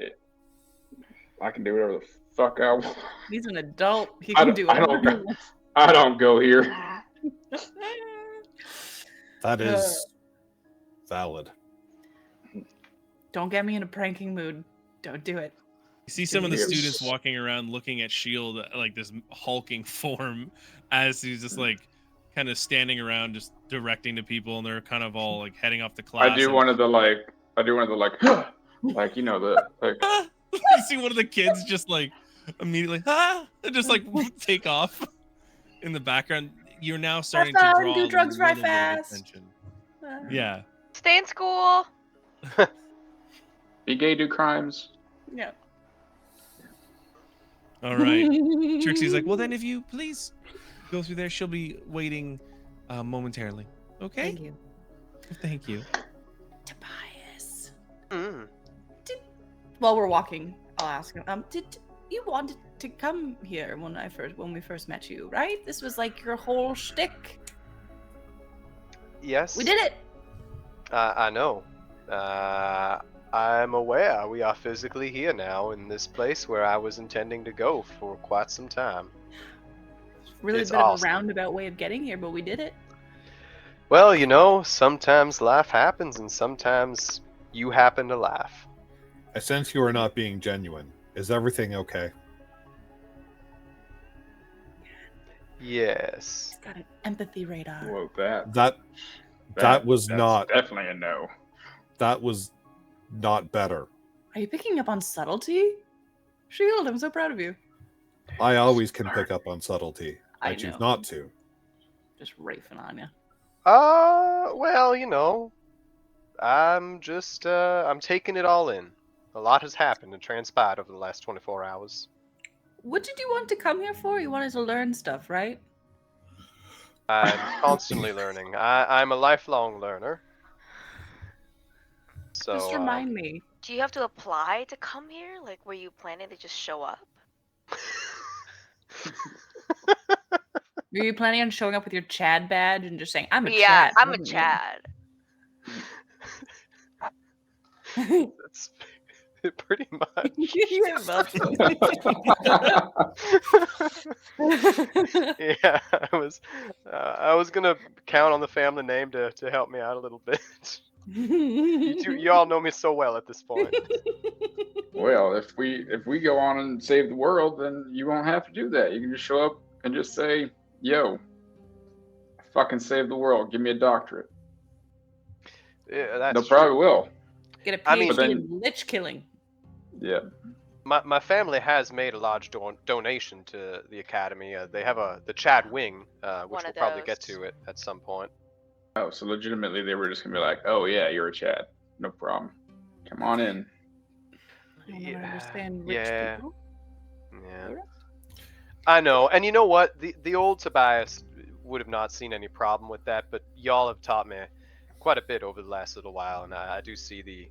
I can do whatever the fuck I want. he's an adult. He I can don't- do I whatever don't he wants. I don't go here. That is valid. Don't get me in a pranking mood. Don't do it. You see some of the Yes. students walking around looking at Shield like this hulking form as he's just like kind of standing around just directing to people, and they're kind of all like heading off to class. I do and- one of the like like you know the like You see one of the kids just like immediately and just like take off in the background. You're now starting to fun, draw do a drugs right little bit of fast. attention. Uh, Yeah. Stay in school. be gay, do crimes. Yeah. All right. Trixie's like, well, then if you please go through there, she'll be waiting momentarily. Okay. Thank you. Thank you. Tobias. Hmm. While we're walking, I'll ask him. Did you want to come here when we first met you, right? This was like your whole shtick. Yes. We did it. I know. I'm aware we are physically here now in this place where I was intending to go for quite some time. Really It's a bit of a awesome. roundabout way of getting here, but we did it. Well, you know, sometimes life happens and sometimes you happen to laugh. I sense you are not being genuine. Is everything okay? Yes. It's got an empathy radar. Whoa, That was that's not definitely a no. that was not better. Are you picking up on subtlety? Shield, I'm so proud of you. I always can pick up on subtlety. I I choose know. not to. Just rafing on you. Well, you know, I'm just, I'm taking it all in. A lot has happened and transpired over the last 24 hours. What did you want to come here for? You wanted to learn stuff, right? I'm constantly learning. I'm a lifelong learner. So, Just remind me. Do you have to apply to come here? Like, were you planning to just show up? Were you planning on showing up with your Chad badge and just saying, I'm a Yeah, Chad? I'm a wasn't you?" Chad. That's pretty much. Yeah, well, Yeah, I was gonna count on the family name to help me out a little bit. You all know me so well at this point. Well, if we go on and save the world, then you won't have to do that. You can just show up and just say, "Yo, I fucking saved the world. Give me a doctorate." Yeah, that's They'll true. probably will. Get a PhD I mean- But then- in lich killing. Yeah. My family has made a large donation to the academy. They have the Chad Wing, which One we'll of probably get those. to it at some point. Oh, so legitimately they were just gonna be like, "Oh yeah, you're a Chad. No problem. Come on in." I don't understand rich Yeah. people. Yeah. Alright. I know, and you know what? The old Tobias would have not seen any problem with that, but y'all have taught me quite a bit over the last little while, and I do see the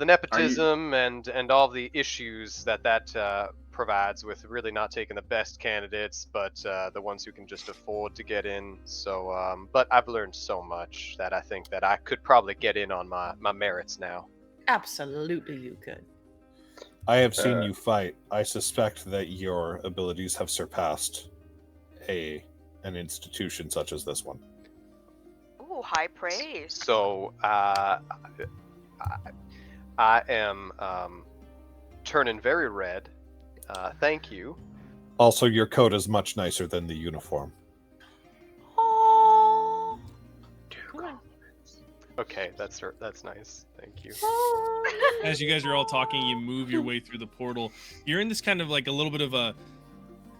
nepotism and all the issues that provides with really not taking the best candidates, but the ones who can just afford to get in. So, but I've learned so much that I think that I could probably get in on my merits now. Absolutely, you could. I have seen Uh, you fight. I suspect that your abilities have surpassed an institution such as this one. Ooh, high praise. So I am turning very red. Thank you. Also, your coat is much nicer than the uniform. Oh, Okay, that's nice. Thank you. As you guys are all talking, you move your way through the portal. You're in this kind of like a little bit of a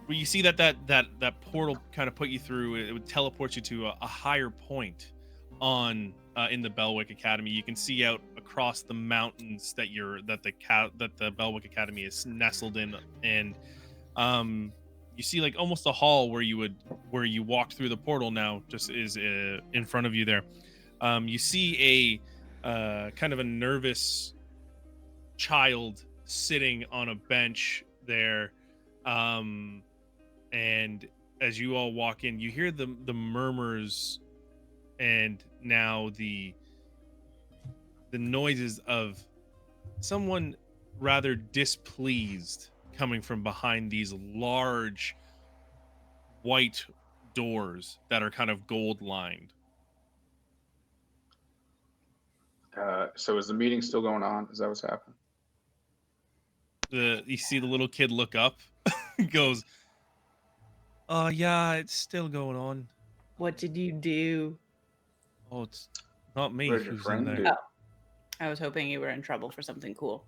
where you see that portal kind of put you through. It would teleport you to a higher point on in the Belwick Academy. You can see out across the mountains that the Belwick Academy is nestled in, and you see like almost a hall where you walked through the portal now just is in front of you there. You see a kind of a nervous child sitting on a bench there, and as you all walk in, you hear the murmurs and now the noises of someone rather displeased coming from behind these large white doors that are kind of gold lined. So is the meeting still going on? Is that what's happening? You see the little kid look up, goes, yeah, it's still going on. what did you do? Oh, it's not me What did your who's in friend there. do? Oh, I was hoping you were in trouble for something cool.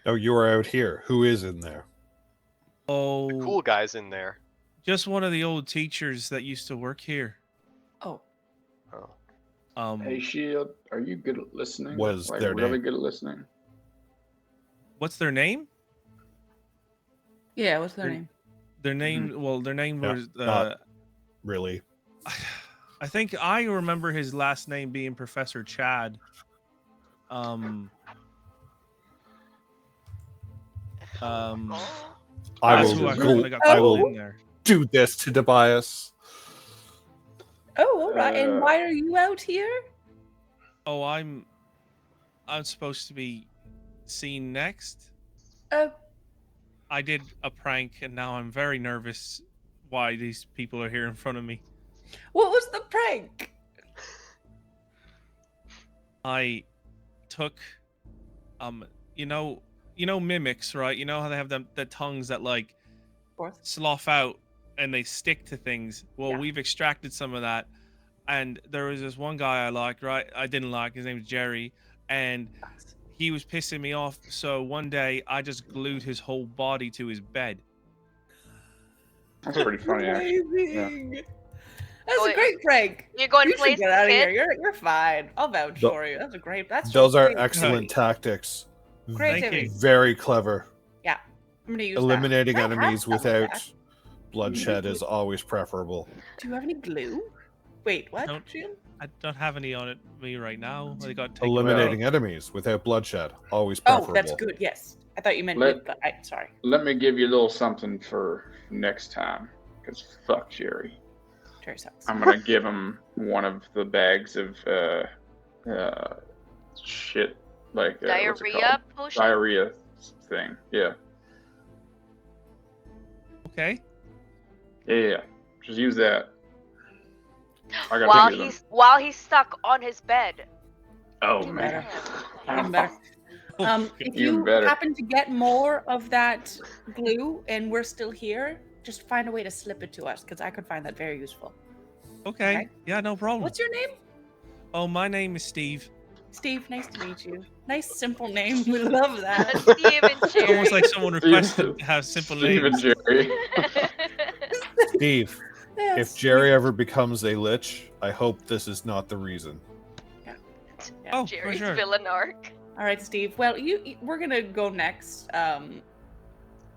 Oh, you are out here. Who is in there? Oh, Cool guys in there. just one of the old teachers that used to work here. Oh, Oh. Hey, Shield, are you good at listening? What is like their really name? good at listening? What's their name? yeah. What's their name? Their name. Well, their name Yeah, was. not really. I think I remember his last name being Professor Chad. Oh. I That's will, who I will heard when I got I pulled will in there. do this to Tobias. Oh, all right. And Uh, why are you out here? Oh, I'm supposed to be seen next. Oh, I did a prank, and now I'm very nervous. Why these people are here in front of me? what was the prank? I took, you know mimics, right? You know how they have the tongues that like Fourth. slough out and they stick to things. Well, Yeah. we've extracted some of that, and there was this one guy I liked, right? I didn't like. His name was Jerry, and he was pissing me off. So one day I just glued his whole body to his bed. That's pretty funny, actually. Amazing. That's Wait, a great prank. You're going You to place should get the out of kid? here. You're fine. I'll vouch Th- for you. That's a great. That's Those are great. excellent tactics. Creativity. you. Very clever. Yeah, I'm gonna use Eliminating that. I have enemies some of without that. bloodshed is always preferable. Do you have any glue? Wait, what? Don't- Jim? I don't have any on me right now. They got taken Eliminating away. enemies without bloodshed, always Oh, preferable. that's good. Yes, I thought you meant Let- good, but sorry. Let me give you a little something for next time. Because fuck Jerry. Jerry sucks. I'm gonna give him one of the bags of shit, like what's it Diarrhea called? potion? Diarrhea thing. Yeah. Okay. Yeah. Just use that. I gotta While use them. he's stuck on his bed. Oh Even man. Even better. If Even you better. happen to get more of that glue and we're still here, just find a way to slip it to us because I could find that very useful. Okay. Okay. Yeah, no problem. What's your name? Oh, my name is Steve. Steve. Nice to meet you. Nice simple name. We love that. Steve and Jerry. Almost like someone requested to have simple Steve and names. Jerry. Steve, Yes. if Jerry ever becomes a lich, I hope this is not the reason. Oh, for Jerry's sure. villain arc. All right, Steve. Well, we're gonna go next.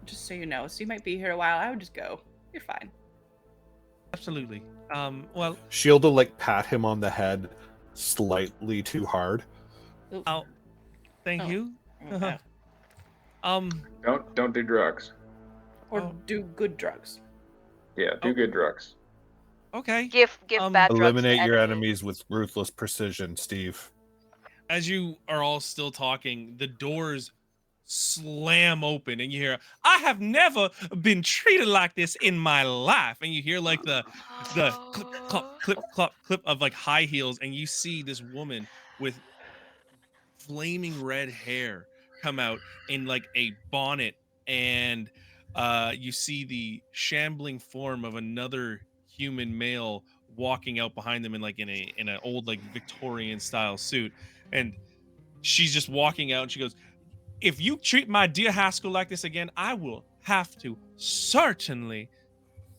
Just so you know, so you might be here a while. I would just go. You're fine. Absolutely. Well, Shield will like pat him on the head slightly too hard. Ooh. I'll thank Oh. you. Okay. Don't do drugs. Or Oh. do good drugs. Yeah, do Oh. good drugs. Okay. Give bad drugs Eliminate to your enemies. enemies with ruthless precision, Steve. As you are all still talking, the doors slam open and you hear, "I have never been treated like this in my life." And you hear like the clip clop clip clop clip of like high heels, and you see this woman with flaming red hair come out in like a bonnet, and you see the shambling form of another human male walking out behind them in like in an old like Victorian style suit, and she's just walking out and she goes, "If you treat my dear Haskell like this again, I will have to certainly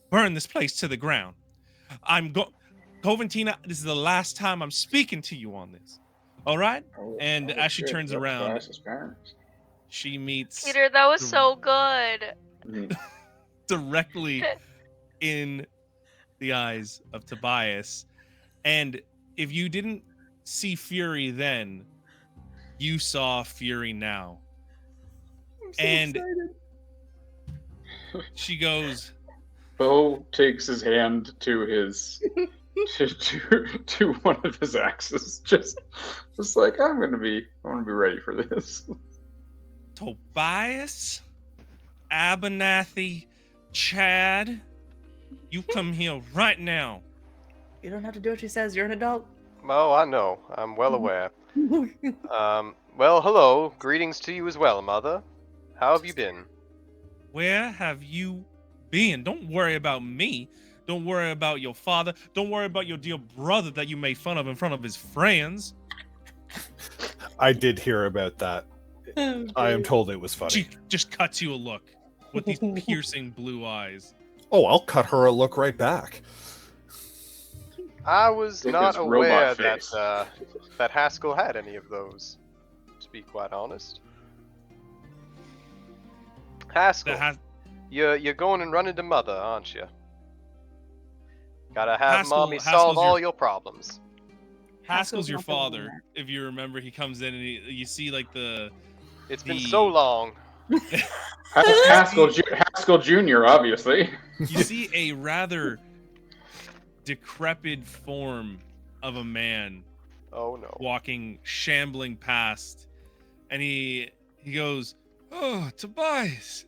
burn this place to the ground. Coventina, this is the last time I'm speaking to you on this. All right?" And as she turns that's around, Tobias's parents. she meets Peter, that was so good. directly in the eyes of Tobias. And if you didn't see Fury then, you saw Fury now. And she goes, Bo takes his hand to his to one of his axes, just like I want to be ready for this. "Tobias, Abernathy, Chad, you come here right now." You don't have to do what she says. You're an adult. Oh, I know. I'm well aware. Well, hello. Greetings to you as well, Mother. How have you been? "Where have you been? Don't worry about me. Don't worry about your father. Don't worry about your dear brother that you made fun of in front of his friends." I did hear about that. I am told it was funny. She just cuts you a look with these piercing blue eyes. Oh, I'll cut her a look right back. I was Look, not his robot aware face. that Haskell had any of those, to be quite honest. Haskell, That has you're going and running to Mother, aren't you? Gotta have Mommy Haskell's solve all your- your problems. Haskell's your not the one father. If you remember, he comes in and you see like It's been The- so long. Haskell Jr., obviously. You see a rather decrepit form of a man Oh no. walking, shambling past, and he goes, "Oh, Tobias,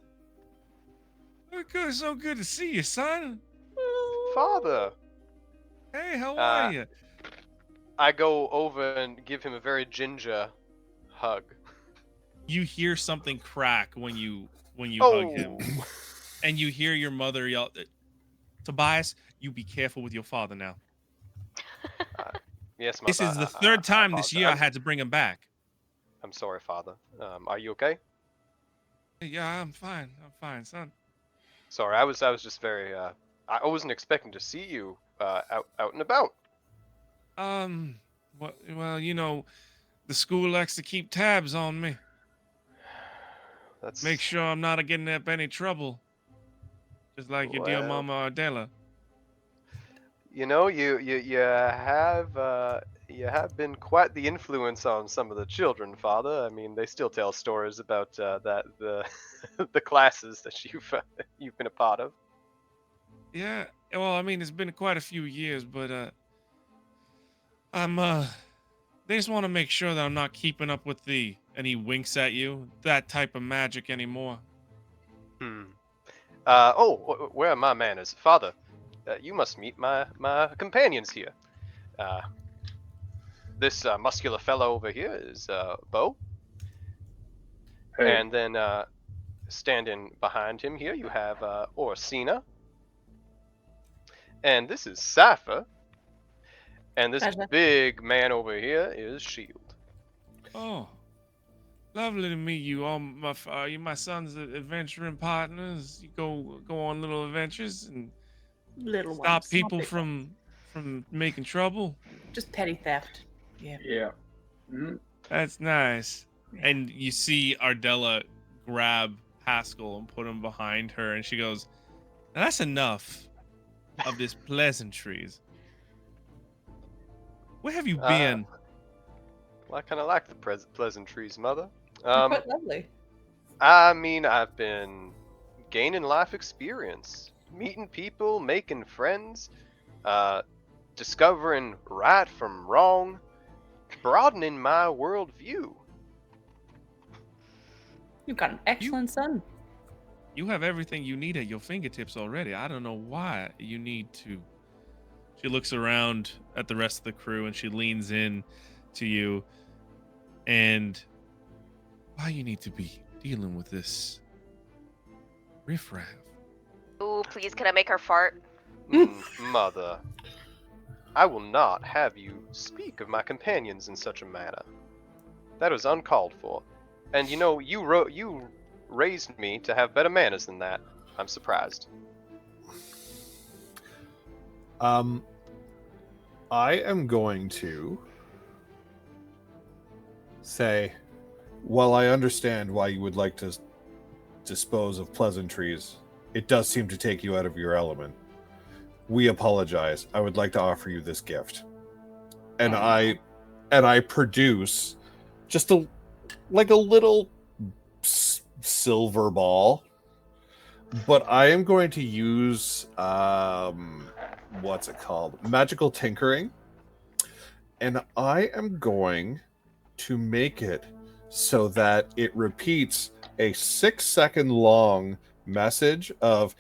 so good to see you, son. Father. Hey, how are you?" I go over and give him a very ginger hug. You hear something crack when you hug him, Oh. and you hear your mother yell, "Tobias, you be careful with your father now. Yes, mother. This is the third time this year I apologize. had to bring him back." I'm sorry, Father. Are you okay? "Yeah, I'm fine. I'm fine, son." Sorry, I was just very. I wasn't expecting to see you out and about. Well, the school likes to keep tabs on me. That's Make sure I'm not getting up any trouble. Just like your dear well, mama Ardella. you have been quite the influence on some of the children, Father. I mean, they still tell stories about the the classes that you've been a part of. Yeah, well, I mean, it's been quite a few years, but I'm they just want to make sure that I'm not keeping up with and he winks at you, that type of magic anymore. Hmm. Where are my manners, Father? You must meet my companions here. This muscular fellow over here is Bo, Hey, and then standing behind him here you have Orsina, and this is Cypher, and this Pleasure. big man over here is Shield. Oh, lovely to meet you. All you my son's adventuring partners. You go on little adventures and Little stop ones. not people big ones. from making trouble. Just petty theft. Yeah. yeah. Mhm. That's nice. Yeah. And you see Ardella grab Haskell and put him behind her, and she goes, "Now that's enough of this pleasantries. Where have you been?" Well, I kind of like the pleasantries, Mother. They're quite lovely. I mean, I've been gaining life experience, meeting people, making friends, discovering right from wrong, broadening my worldview. You've got an excellent son. You have everything you need at your fingertips already. I don't know why you need to. She looks around at the rest of the crew and she leans in to you. And why you need to be dealing with this riffraff? Ooh, please, can I make her fart? Mother, I will not have you speak of my companions in such a manner. That was uncalled for. And you raised me to have better manners than that. I'm surprised. I am going to say, while I understand why you would like to dispose of pleasantries, it does seem to take you out of your element. We apologize. I would like to offer you this gift. And I produce just a little silver ball, but I am going to use what's it called? Magical tinkering. And I am going to make it so that it repeats a 6-second long message of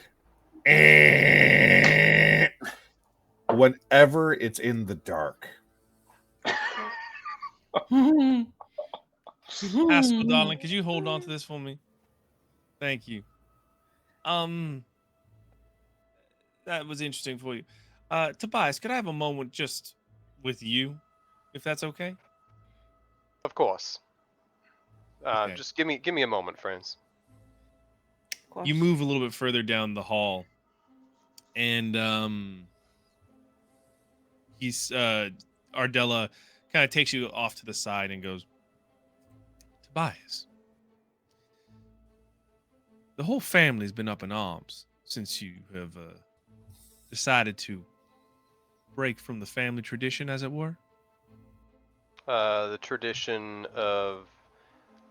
whenever it's in the dark. Haskell, darling, could you hold on to this for me? Thank you. That was interesting for you. Tobias, could I have a moment just with you, if that's okay? Of course. Okay. Just give me a moment, friends. Of course. You move a little bit further down the hall, and he's Ardella kind of takes you off to the side and goes, "Tobias, the whole family's been up in arms since you have decided to break from the family tradition, as it were." The tradition of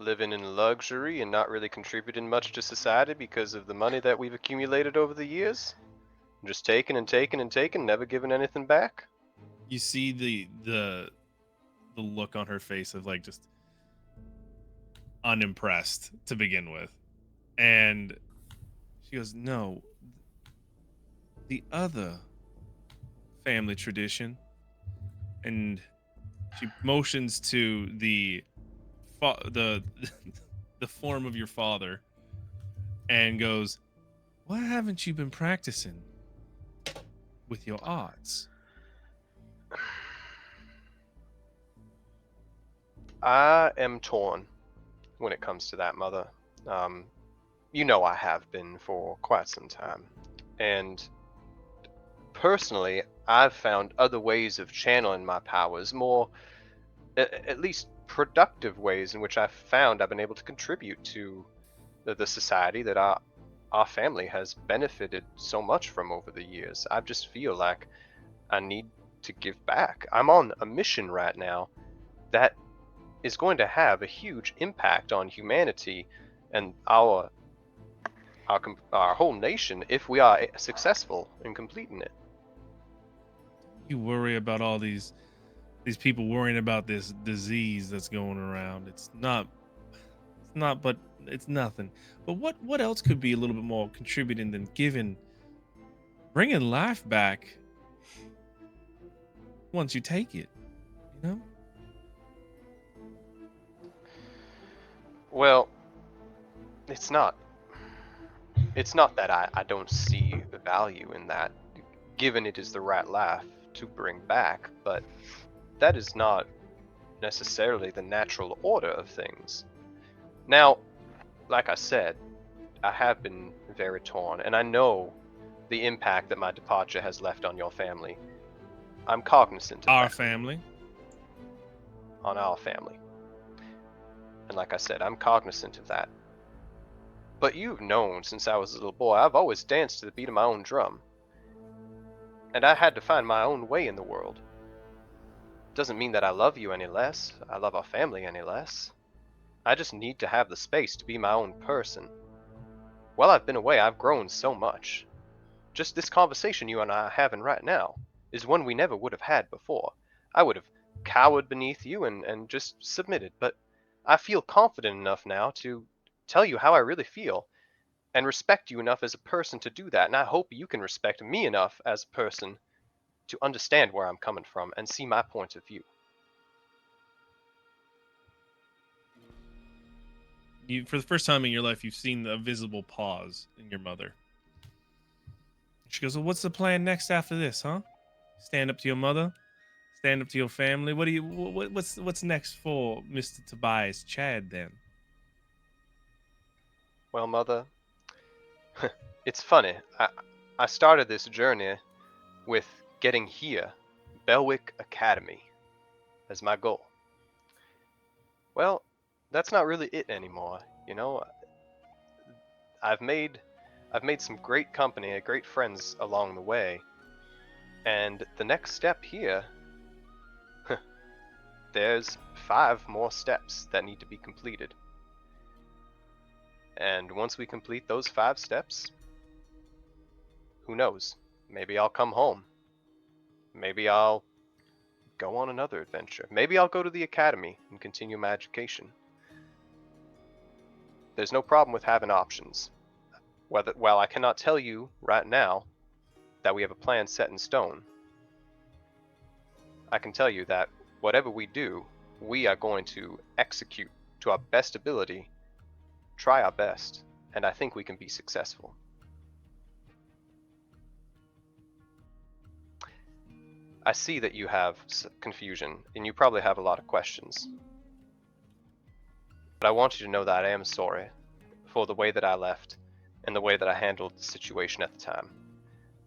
living in luxury and not really contributing much to society because of the money that we've accumulated over the years? Just taking and taking and taking, never giving anything back? You see the look on her face of like just unimpressed to begin with, and she goes, "No, the other family tradition," and she motions to the the form of your father and goes, "Why haven't you been practicing with your arts?" I am torn when it comes to that, Mother. You know I have been for quite some time. And personally, I've found other ways of channeling my powers, more, at least productive ways in which I've found I've been able to contribute to the society that our family has benefited so much from over the years. I just feel like I need to give back. I'm on a mission right now that is going to have a huge impact on humanity and our whole nation if we are successful in completing it. You worry about all these people worrying about this disease that's going around. But it's nothing. But what else could be a little bit more contributing than bringing life back once you take it, you know? Well, it's not that I don't see the value in that, given it is the right life to bring back, but that is not necessarily the natural order of things. Now, like I said, I have been very torn, and I know the impact that my departure has left on your family. I'm cognizant of Our that. family. On our family. And like I said, I'm cognizant of that. But you've known since I was a little boy, I've always danced to the beat of my own drum. And I had to find my own way in the world. Doesn't mean that I love you any less, I love our family any less. I just need to have the space to be my own person. While I've been away, I've grown so much. Just this conversation you and I are having right now is one we never would have had before. I would have cowered beneath you and just submitted, but I feel confident enough now to tell you how I really feel and respect you enough as a person to do that, and I hope you can respect me enough as a person to understand where I'm coming from and see my point of view. For the first time in your life, you've seen a visible pause in your mother. She goes, "Well, what's the plan next after this, huh? Stand up to your mother? Stand up to your family? What's next for Mr. Tobias Chad then?" Well, Mother, it's funny. I started this journey with getting here, Belwick Academy, as my goal. Well, that's not really it anymore. You know, I've made some great company, great friends along the way, and the next step here, there's 5 more steps that need to be completed. And once we complete those 5 steps, who knows? Maybe I'll come home. Maybe I'll go on another adventure. Maybe I'll go to the academy and continue my education. There's no problem with having options. While I cannot tell you right now that we have a plan set in stone, I can tell you that whatever we do, we are going to execute to our best ability, try our best, and I think we can be successful. I see that you have confusion, and you probably have a lot of questions. But I want you to know that I am sorry for the way that I left and the way that I handled the situation at the time.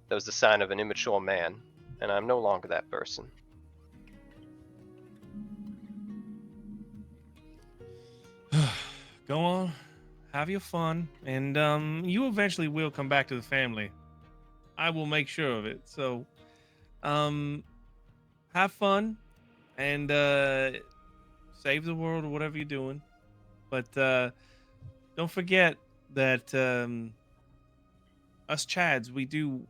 That was the sign of an immature man, and I'm no longer that person. Go on, have your fun, and you eventually will come back to the family. I will make sure of it. So, have fun and save the world or whatever you're doing. But don't forget that us Chads, we do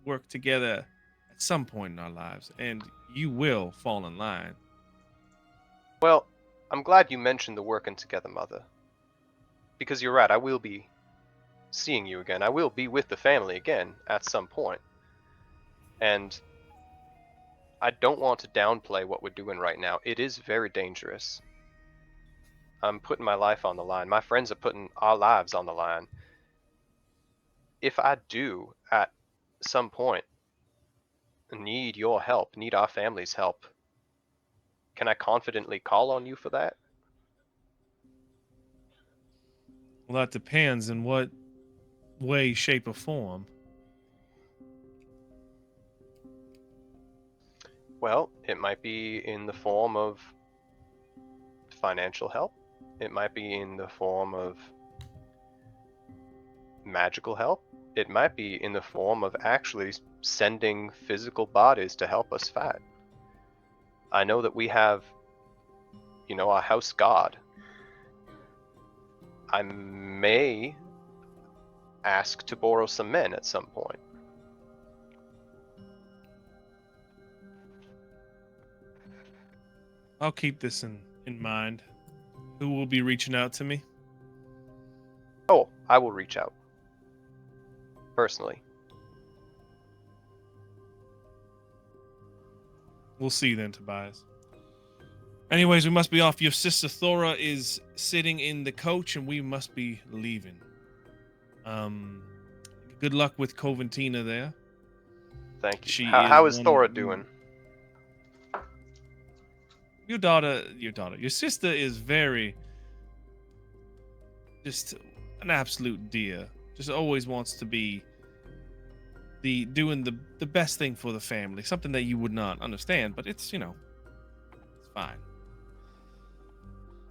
work together at some point in our lives, and you will fall in line. Well, I'm glad you mentioned the working together, Mother. Because you're right, I will be seeing you again. I will be with the family again at some point. And I don't want to downplay what we're doing right now. It is very dangerous. I'm putting my life on the line. My friends are putting our lives on the line. If I do, at some point, need your help, need our family's help, can I confidently call on you for that? Well, that depends in what way, shape, or form. Well, it might be in the form of financial help. It might be in the form of magical help. It might be in the form of actually sending physical bodies to help us fight. I know that we have, our house god. I may ask to borrow some men at some point. I'll keep this in mind. Who will be reaching out to me? Oh, I will reach out. Personally. We'll see then, Tobias. Anyways, we must be off. Your sister Thora is sitting in the coach, and we must be leaving. Good luck with Coventina there. Thank you. She How is one Thora of- doing? Your sister is very, just an absolute dear. Just always wants to be doing the best thing for the family. Something that you would not understand, but it's it's fine.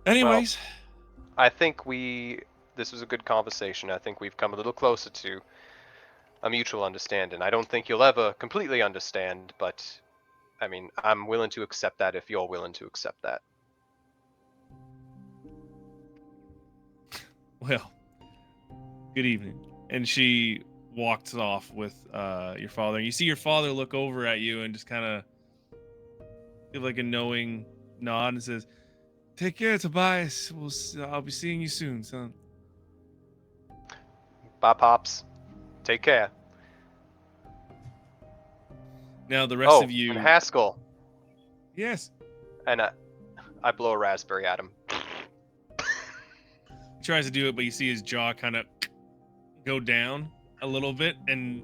Anyways, I think this was a good conversation. I think we've come a little closer to a mutual understanding. I don't think you'll ever completely understand, but I mean, I'm willing to accept that if you're willing to accept that. well, good evening. And she walks off with your father. And you see your father look over at you and just kind of give like a knowing nod and says, "Take care, Tobias. I'll be seeing you soon, son." Bye, Pops. Take care. Now the rest of you. And Haskell. Yes. And I blow a raspberry at him. He tries to do it, but you see his jaw kind of go down a little bit, and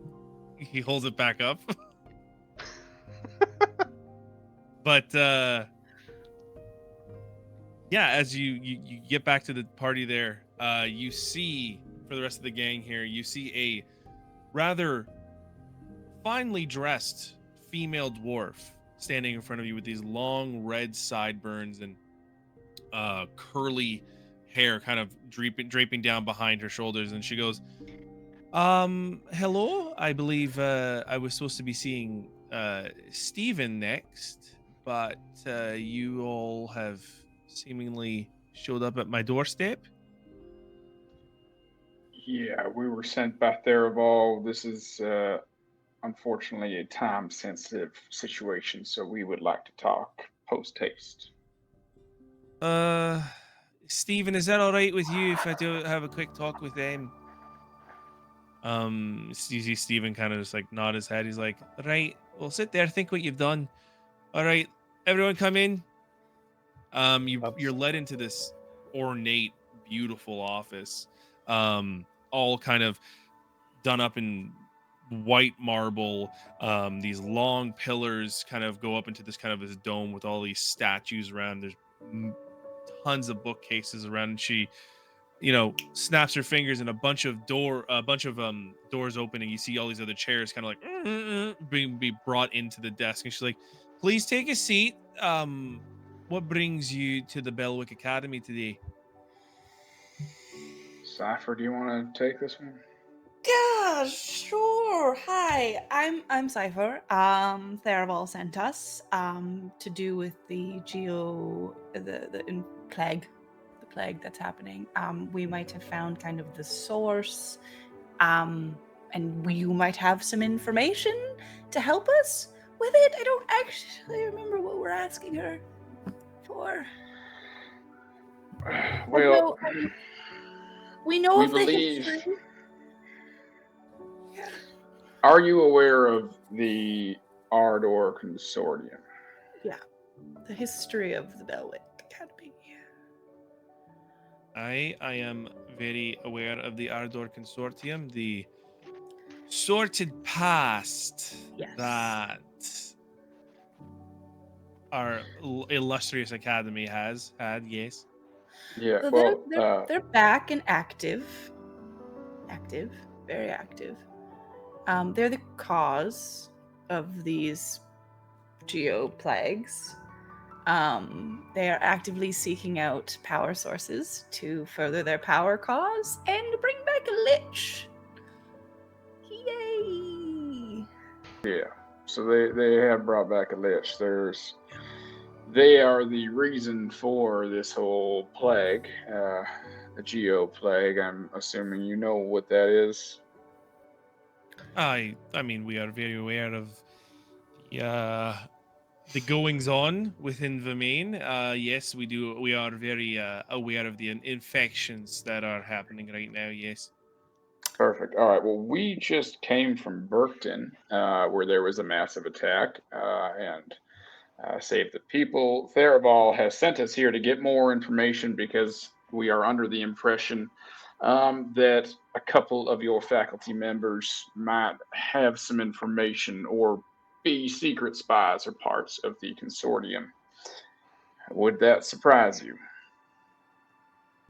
he holds it back up. But yeah, as you get back to the party there, you see, for the rest of the gang here, you see a rather finely dressed female dwarf standing in front of you with these long red sideburns and curly hair kind of draping down behind her shoulders, and she goes, hello, I believe I was supposed to be seeing Steven next, but you all have seemingly showed up at my doorstep. Yeah, we were sent by Theraval. This is unfortunately a time-sensitive situation, so we would like to talk post-haste. Steven, is that all right with you if I do have a quick talk with them? You see Steven kind of just like nod his head. He's like, right, well, sit there, think what you've done. All right, everyone come in. You're led into this ornate, beautiful office, all kind of done up in white marble. These long pillars kind of go up into this kind of this dome with all these statues around. There's tons of bookcases around, and she snaps her fingers, and a bunch of doors open, and you see all these other chairs kind of like be brought into the desk, and she's like, please take a seat. What brings you to the Bellwick Academy today? Cypher, do you want to take this one? Yeah, sure. Hi, I'm Cypher. Theraval sent us to do with the plague plague that's happening. We might have found kind of the source, and you might have some information to help us with it. I don't actually remember what we're asking her for. Well, We know we of the believe. history. Yeah. Are you aware of the Ardor Consortium? Yeah, the history of the Belwick Academy. I am very aware of the Ardor Consortium, the sorted past Yes. that our illustrious academy has had. Yes. Yeah. So Well, they're back and active, very active. They're the cause of these geo plagues. They are actively seeking out power sources to further their power cause and bring back a lich. Yay! yeah. So they have brought back a lich. They are the reason for this whole plague, the geo plague. I'm assuming you know what that is. I mean, we are very aware of the goings on within the main. Yes, we do. We are very aware of the infections that are happening right now. Yes. Perfect. All right. Well, we just came from Burkton, where there was a massive attack, and saved the people. Theraval has sent us here to get more information because we are under the impression that a couple of your faculty members might have some information or be secret spies or parts of the consortium. Would that surprise you?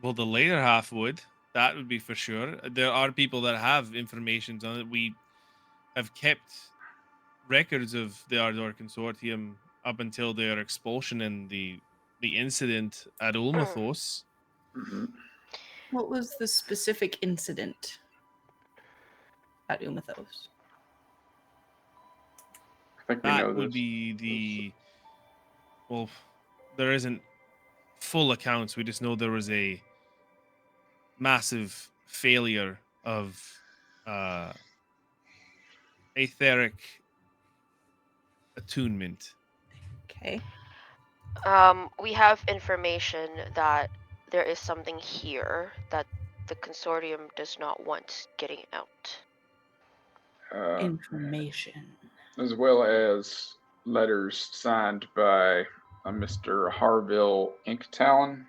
Well, the later half would. That would be for sure. There are people that have information on it. We have kept records of the Ardor Consortium up until their expulsion and the incident at Ulmathos. Mm-hmm. What was the specific incident at Umathos? I think we know That would this. be the well. There isn't full accounts. We just know there was a massive failure of etheric attunement. Okay. We have information that there is something here that the consortium does not want getting out. Information. As well as letters signed by a Mr. Harville Inktalon.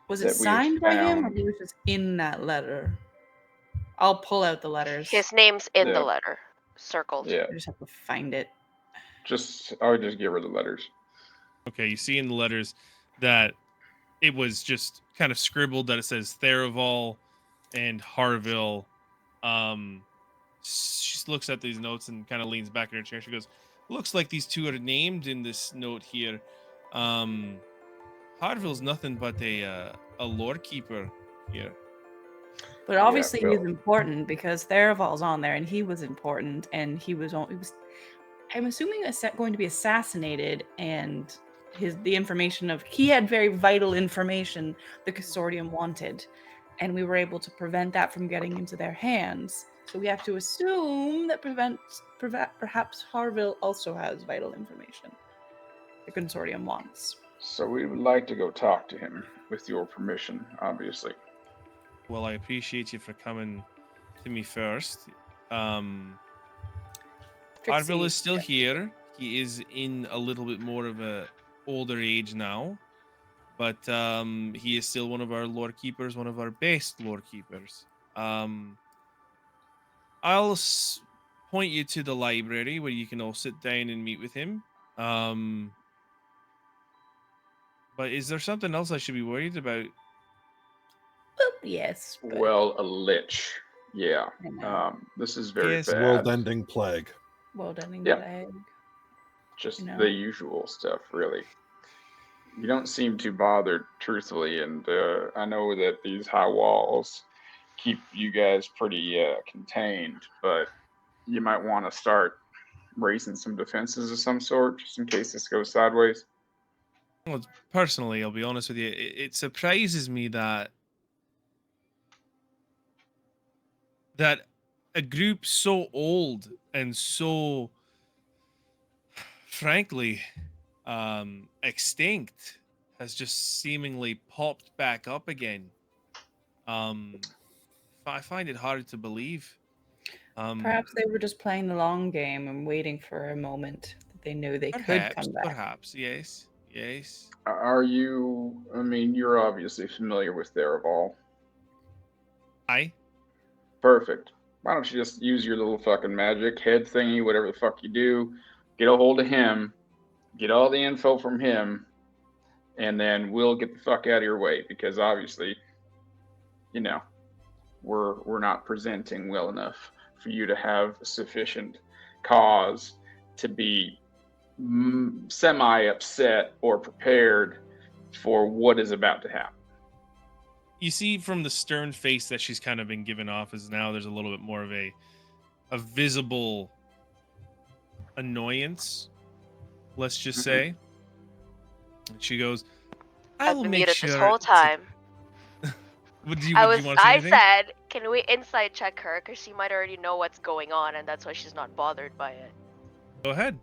Was it that we have signed by him, or found. he was just in that letter? I'll pull out the letters. His name's in the Yeah. letter, circled. Yeah, I just have to find it. I would just give her the letters. Okay, you see in the letters that it was just kind of scribbled that it says Theraval and Harville. She looks at these notes and kind of leans back in her chair. She goes, "Looks like these two are named in this note here. Harville's nothing but a lore keeper here." But obviously he's important because Theraval's on there, and he was important, and he was I'm assuming going to be assassinated, and the information of he had very vital information the consortium wanted, and we were able to prevent that from getting into their hands. So we have to assume that perhaps Harville also has vital information the consortium wants. So we would like to go talk to him, with your permission, obviously. Well, I appreciate you for coming to me first. Harville is still here. He is in a little bit more of a older age now, but he is still one of our lore keepers, one of our best lore keepers. I'll point you to the library where you can all sit down and meet with him. But is there something else I should be worried about? Well, yes. Well, a lich. Yeah. This is very Yes. bad. World-ending plague. World-ending Yeah. plague. Just the usual stuff, really. You don't seem too bothered, truthfully, and I know that these high walls keep you guys pretty contained, but you might want to start raising some defenses of some sort, just in case this goes sideways. Well, personally, I'll be honest with you, it surprises me that a group so old and so, frankly, extinct has just seemingly popped back up again. I find it hard to believe. Perhaps they were just playing the long game and waiting for a moment that they knew they could Perhaps, come back. perhaps, yes, yes. Are you? I mean, you're obviously familiar with Theraval. I Perfect. Why don't you just use your little fucking magic head thingy, whatever the fuck you do, get a hold of him, get all the info from him, and then we'll get the fuck out of your way because obviously, you know, we're not presenting well enough for you to have sufficient cause to be semi upset or prepared for what is about to happen. You see from the stern face that she's kind of been given off is now there's a little bit more of a visible annoyance, let's just say. And she goes, I've I'll been make muted sure this whole time. Would you want to say I anything? said, can we insight check her? Because she might already know what's going on, and that's why she's not bothered by it. Go ahead.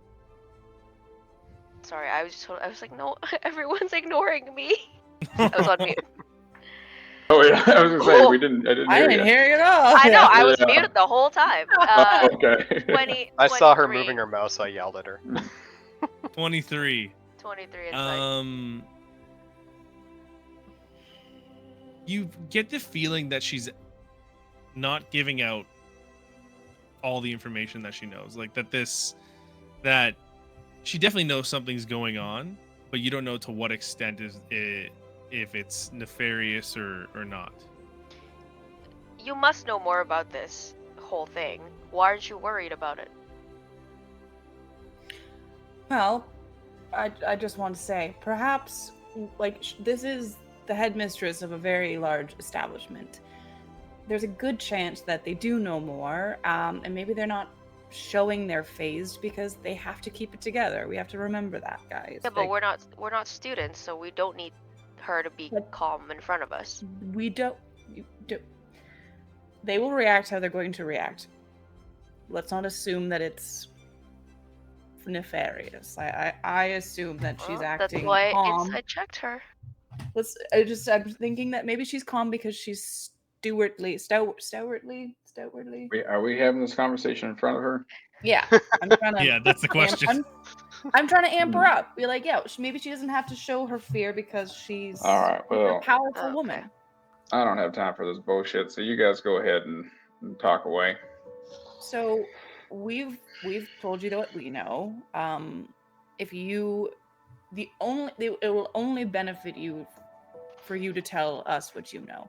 Sorry, I was like, no, everyone's ignoring me. I was on mute. Oh yeah, I was gonna say I didn't I didn't hear it at all. I know, I was Yeah. muted the whole time. Okay. 20, I saw her 23. moving her mouse, so I yelled at her. 23. 23 insight. You get the feeling that she's not giving out all the information that she knows. Like that she definitely knows something's going on, but you don't know to what extent is it, if it's nefarious or not. You must know more about this whole thing. Why aren't you worried about it? Well, I just want to say, perhaps, like, this is the headmistress of a very large establishment. There's a good chance that they do know more, and maybe they're not showing their phase because they have to keep it together. We have to remember that, guys. Yeah, but we're not students, so we don't need her to be calm in front of us. We don't. They will react how they're going to react. Let's not assume that it's nefarious. I assume that she's acting That's why calm. Inside checked her. I'm thinking that maybe she's calm because she's stoutwardly. Wait, are we having this conversation in front of her? Yeah, I'm trying to. Yeah, that's the question. I'm trying to amp her up. Be like, yeah, maybe she doesn't have to show her fear because she's All right, well, a powerful woman. I don't have time for this bullshit, so you guys go ahead and talk away. So we've told you what we know. If you, it will only benefit you for you to tell us what you know.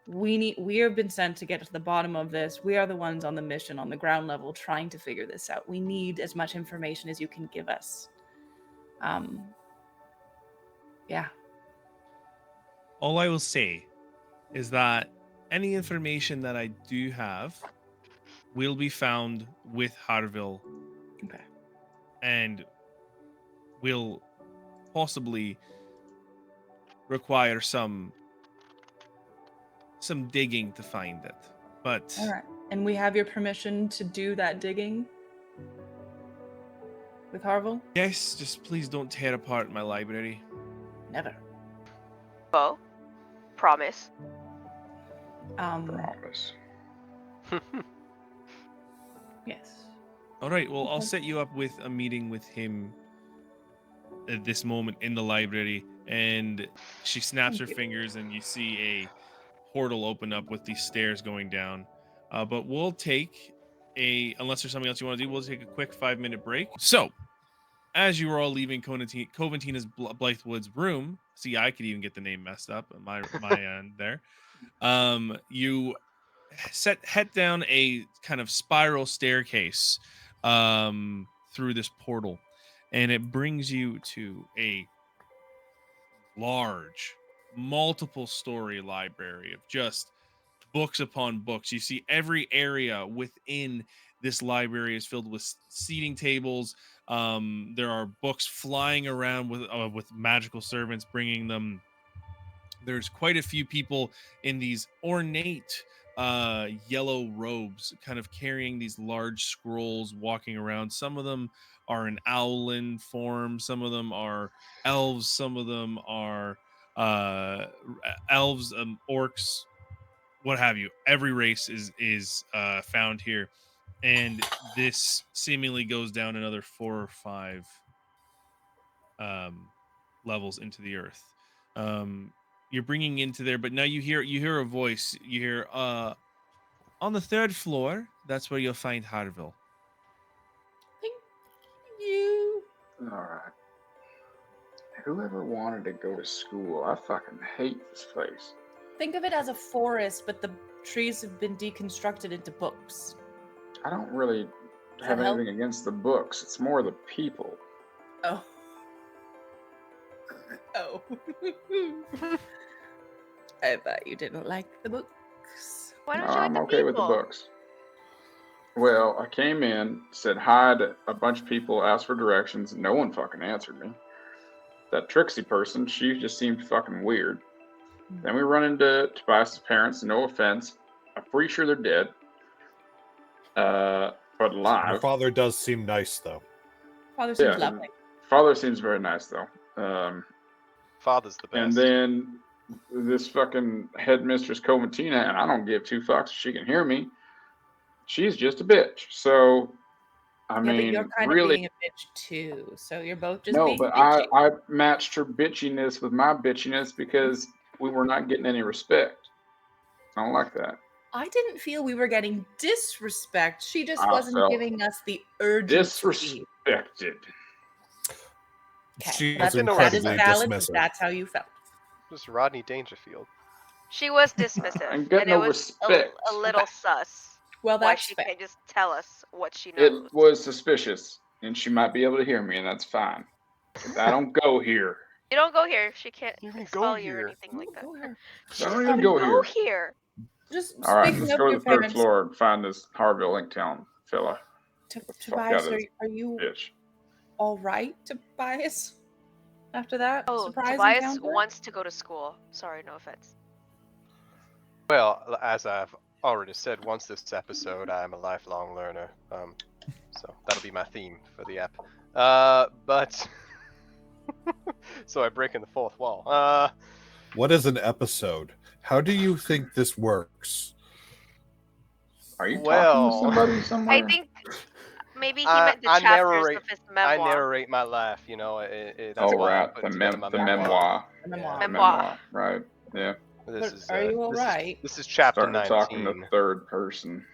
We have been sent to get to the bottom of this. We are the ones on the mission on the ground level trying to figure this out. We need as much information as you can give us. Yeah. All I will say is that any information that I do have will be found with Harville. Okay. And will possibly require some digging to find it. But all right. And we have your permission to do that digging with Harville? Yes, just please don't tear apart my library. Never. Oh, promise. Promise. Yes. All right, well, I'll set you up with a meeting with him at this moment in the library. And she snaps her fingers and you see a portal open up with these stairs going down. But we'll take unless there's something else you want to do, we'll take a quick 5-minute break. So, as you are all leaving Coventina's Blythewood's room, see, I could even get the name messed up on my end there. You head down a kind of spiral staircase through this portal, and it brings you to a large, multiple story library of just books upon books. You see every area within this library is filled with seating tables, There are books flying around with magical servants bringing them. There's quite a few people in these ornate yellow robes, kind of carrying these large scrolls, walking around. Some of them are in owlin form, some of them are elves, some of them are elves, orcs, what have you. Every race is found here, and this seemingly goes down another 4 or 5 levels into the earth. You're bringing into there, but now you hear a voice. You hear on the 3rd floor. That's where you'll find Harville. Thank you. All right. Whoever wanted to go to school, I fucking hate this place. Think of it as a forest, but the trees have been deconstructed into books. I don't really have that help? anything against the books. It's more the people. Oh. Oh. I thought you didn't like the books. Why don't No, you like I'm the okay people? with the books. Well, I came in, said hi to a bunch of people, asked for directions, and no one fucking answered me. That Trixie person, she just seemed fucking weird. Then we run into Tobias' parents, no offense. I'm pretty sure they're dead. But Your alive. father does seem nice, though. Father seems Yeah, lovely. Father seems very nice, though. Father's the best. And then this fucking headmistress Coventina, and I don't give 2 fucks if she can hear me. She's just a bitch. So, I Yeah, mean, but you're kind really, of being a bitch too. So you're both just no, being but bitchy. I matched her bitchiness with my bitchiness because we were not getting any respect. I don't like that. I didn't feel we were getting disrespect. She just I wasn't felt giving us the urgency. Disrespected. Okay, She that's, was that is incredibly valid. dismissive. That's how you felt. Just Rodney Dangerfield. She was dismissive, I'm getting and it no was respect. a little sus. Well, Why that's she fair. can't just tell us what she It knows. was suspicious, and she might be able to hear me, and that's fine. But I don't go here. You don't go here. She can't You can expel go you or here. anything like that. I don't even go here. here. Just All right, speaking let's of go to your the 3rd parents, floor and find this Harville Linktown fella. Tobias, out of are you Bitch. all right, Tobias? After that Oh, surprise Tobias encounter? wants to go to school. Sorry, no offense. Well, as I've already said once this episode, I'm a lifelong learner. So that'll be my theme for the app. But so I break in the 4th wall. What is an episode? How do you think this works? Are you Well, talking to somebody somewhere? I think maybe he meant the I chapters narrate- of his memoir. I narrate my life, you know. That's Oh, why I right. put The together my memoir. The memoir. The Memoir. memoir. Right. Yeah. This But is, are you all this is- right? This is chapter Starting to talk in 19. the 3rd person.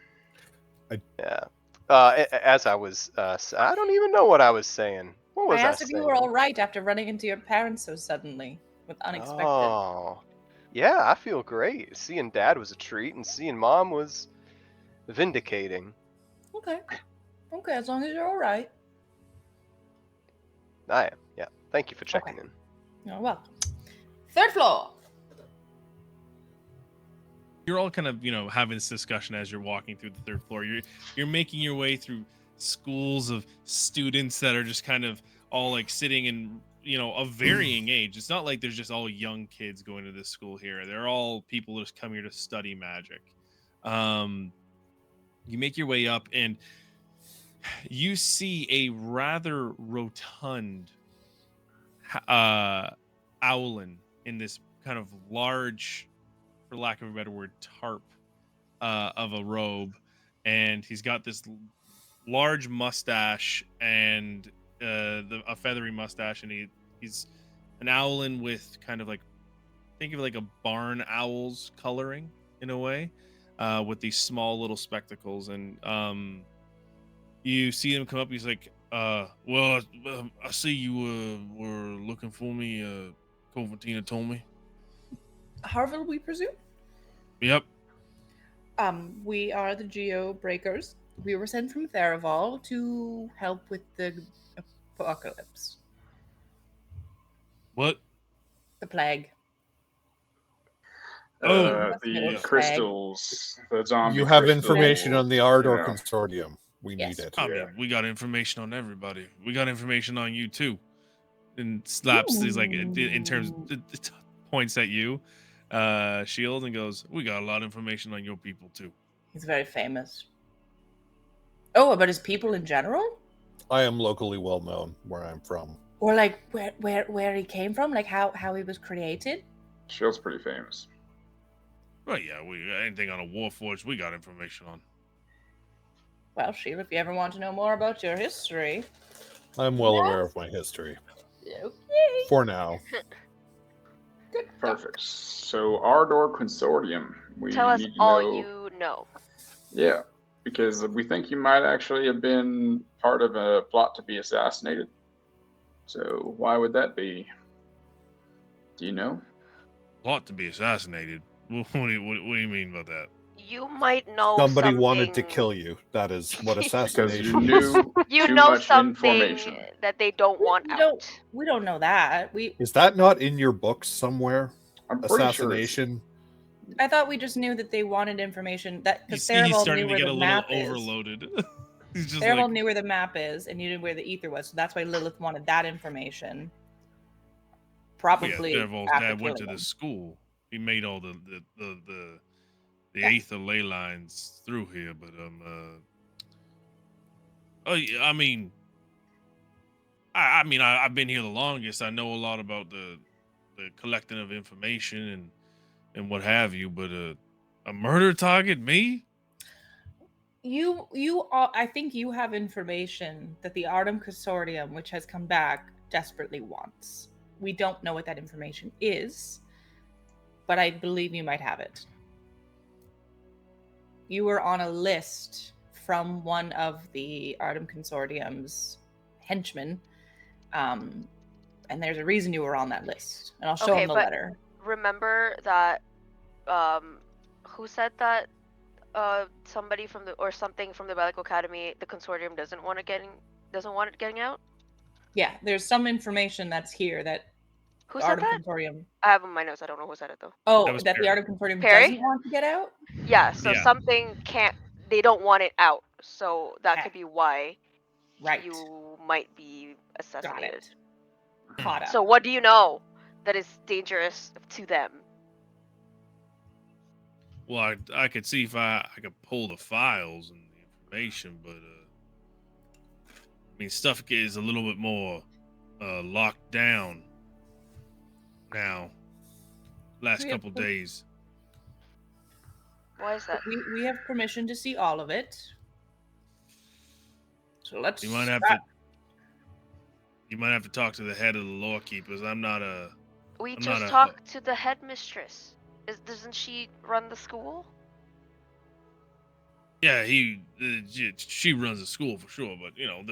Yeah. As I was, I don't even know what I was saying. What was I I asked if saying? you were all right after running into your parents so suddenly with unexpected. Oh, yeah, I feel great. Seeing Dad was a treat, and seeing Mom was vindicating. Okay. Okay, as long as you're all right. I am. Yeah. Thank you for checking in. You're welcome. 3rd floor. You're all kind of, having this discussion as you're walking through the 3rd floor. You're making your way through schools of students that are just kind of all like sitting in, of varying age. It's not like there's just all young kids going to this school here. They're all people who just come here to study magic. You make your way up and you see a rather rotund owlin in this kind of large, for lack of a better word, tarp of a robe, and he's got this large mustache and a feathery mustache, and he's an owlin with kind of like, think of it like a barn owl's coloring in a way, with these small little spectacles, and you see him come up. He's like, well, I see you were looking for me. Coventina told me. Harville, we presume? Yep. We are the Geobreakers. We were sent from Theraval to help with the apocalypse. What? The plague. The Yeah. crystals, the zombie You have crystals, information on the Ardor yeah. Consortium. We Yes. need it. I mean, we got information on everybody. We got information on you too. And slaps is like in terms points at you, shield, and goes, "We got a lot of information on your people too." He's very famous. Oh, about his people in general? I am locally well known where I'm from. Or like where he came from? Like how he was created? Shield's pretty famous. Well, yeah, we anything on a warforged, we got information on. Well, Sheila, if you ever want to know more about your history. I'm well aware of my history. Okay. For now. Good. Perfect. So Ardor Consortium. We Tell us need to all know. you know. Yeah, because we think you might actually have been part of a plot to be assassinated. So why would that be? Do you know? Plot to be assassinated. What do you mean about that? You might know Somebody something. wanted to kill you. That is what Because assassination you knew You too know much something information. that they don't want out. We don't know that. is. That not in your books somewhere? I'm pretty sure it's, Assassination. I thought we just knew that they wanted information that You because see, he's Theraval starting knew to where get a the little map is. overloaded. He's just Theraval like, knew where the map is and knew where the ether was, so that's why Lilith wanted that information. Probably yeah, Derval's after dad went to killing this him. school. He made all the Yeah. aether ley lines through here, but oh yeah, I mean, I've been here the longest. I know a lot about the collecting of information and what have you, but a murder target, me? I think you have information that the Ardor Consortium, which has come back, desperately wants. We don't know what that information is, but I believe you might have it. You were on a list from one of the Ardor Consortium's henchmen, and there's a reason you were on that list. And I'll show Okay, him the but- letter. Remember that who said that somebody from something from the Bellic Academy, the consortium doesn't want it getting out? Yeah, there's some information that's here that Who the said Ardor that? Consortium. I have it in my notes. I don't know who said it though. Oh, That was that the Perry. Ardor Consortium Perry? doesn't want to get out? Yeah, so Yeah. something they don't want it out. So that Okay. could be why Right. you might be Got assassinated. it. Caught up. So what do you know that is dangerous to them? Well, I could see if I could pull the files and the information, but I mean, stuff is a little bit more locked down now. Last We have couple to- days. Why is that? We have permission to see all of it. So let's You might have start. to. You might have to talk to the head of the law keepers. I'm not a. We I'm just not a- talked to the headmistress. Doesn't she run the school? Yeah, she runs a school for sure, but you know,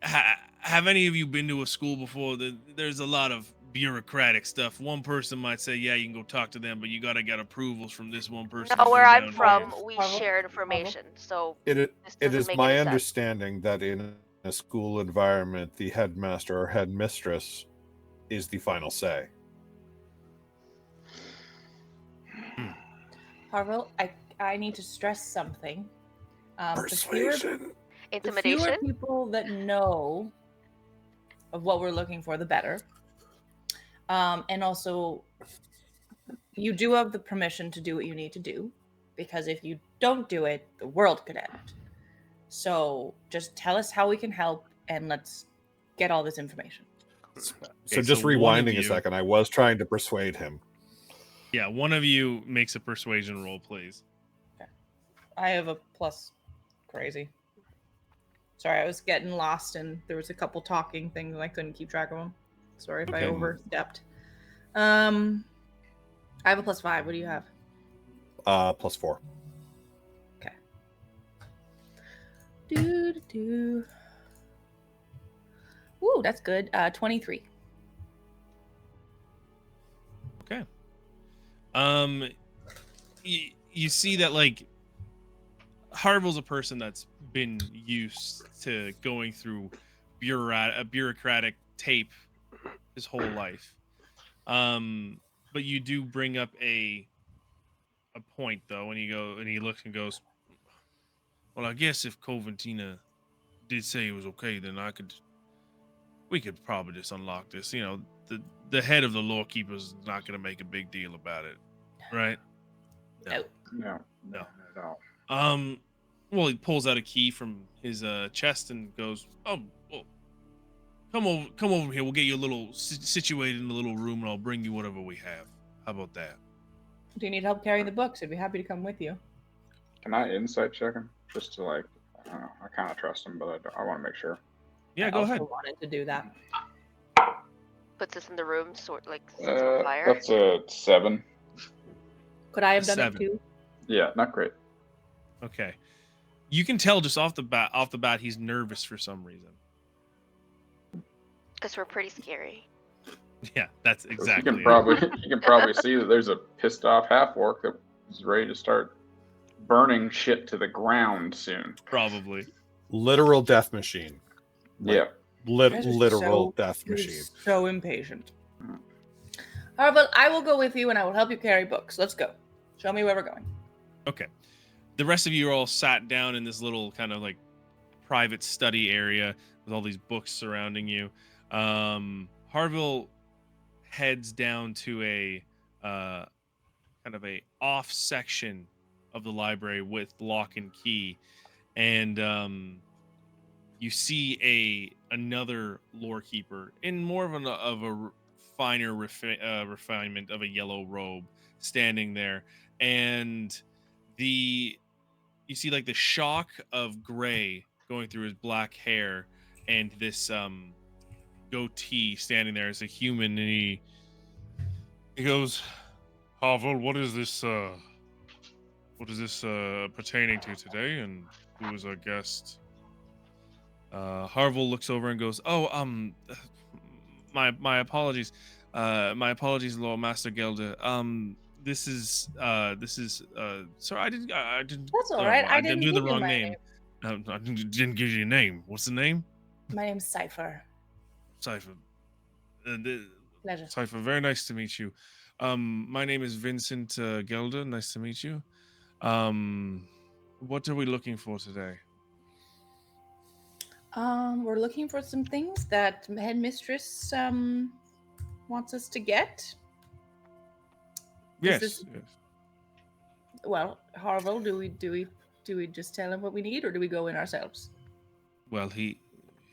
have any of you been to a school before? There's a lot of bureaucratic stuff. One person might say, yeah, you can go talk to them, but you gotta get approvals from this one person. No, to where go I'm down from, here. we Pavel? share information. So It this it doesn't is make my any sense. understanding that in a school environment, the headmaster or headmistress is the final say. Harville, I need to stress something. The Persuasion. Intimidation? fewer people that know of what we're looking for, the better. And also, you do have the permission to do what you need to do, because if you don't do it, the world could end. So just tell us how we can help, and let's get all this information. So Okay, just so one of rewinding a you- second, I was trying to persuade him. Yeah, one of you makes a persuasion roll, please. I have a plus crazy. Sorry, I was getting lost and there was a couple talking things and I couldn't keep track of them. Sorry if I Okay. overstepped. I have a +5. What do you have? +4. Okay. Do. Ooh, that's good. 23. Okay. You see that like Harville's a person that's been used to going through bureaucratic tape his whole life. But you do bring up a point though, and he looks and goes, Well, I guess if Coventina did say it was okay, then we could probably just unlock this. The head of the lawkeeper's not going to make a big deal about it, right? No. No, No. not at all. Well, he pulls out a key from his chest and goes, "Oh, well, come over here. We'll get you a little situated in a little room, and I'll bring you whatever we have. How about that?" Do you need help carrying the books? I'd be happy to come with you. Can I insight check him? Just to like, I don't know. I kind of trust him, but I want to make sure. Yeah, I go also ahead. wanted to do that. Puts us in the room, sort like sets on fire. That's a 7. Could I have done 7. it too? Yeah, not great. Okay. You can tell just off the bat he's nervous for some reason. Because we're pretty scary. Yeah, that's exactly. You can probably see that there's a pissed off half orc that is ready to start burning shit to the ground soon. Probably. Literal death machine. Yeah. Literal death machine. So impatient. All right, well, I will go with you and I will help you carry books. Let's go. Show me where we're going. Okay. The rest of you are all sat down in this little kind of like private study area with all these books surrounding you. Harville heads down to a kind of a off section of the library with lock and key, and you see another lore keeper in more of a finer refinement of a yellow robe standing there, and you see like the shock of gray going through his black hair and this goatee standing there as a human, and he goes, "Harville, what is this pertaining to today, and who is our guest?" Harville looks over and goes, "Oh, my apologies. My apologies, Lord Master Gelder. This is sorry, I didn't That's all right. I didn't do the give you wrong my name. I didn't give you a name. What's the name?" My name's Cypher. Cypher. Pleasure. Cypher, very nice to meet you. My name is Vincent Gelder. Nice to meet you. What are we looking for today? We're looking for some things that headmistress wants us to get. Yes. Yes. Well, Harville, do we just tell him what we need, or do we go in ourselves? Well, he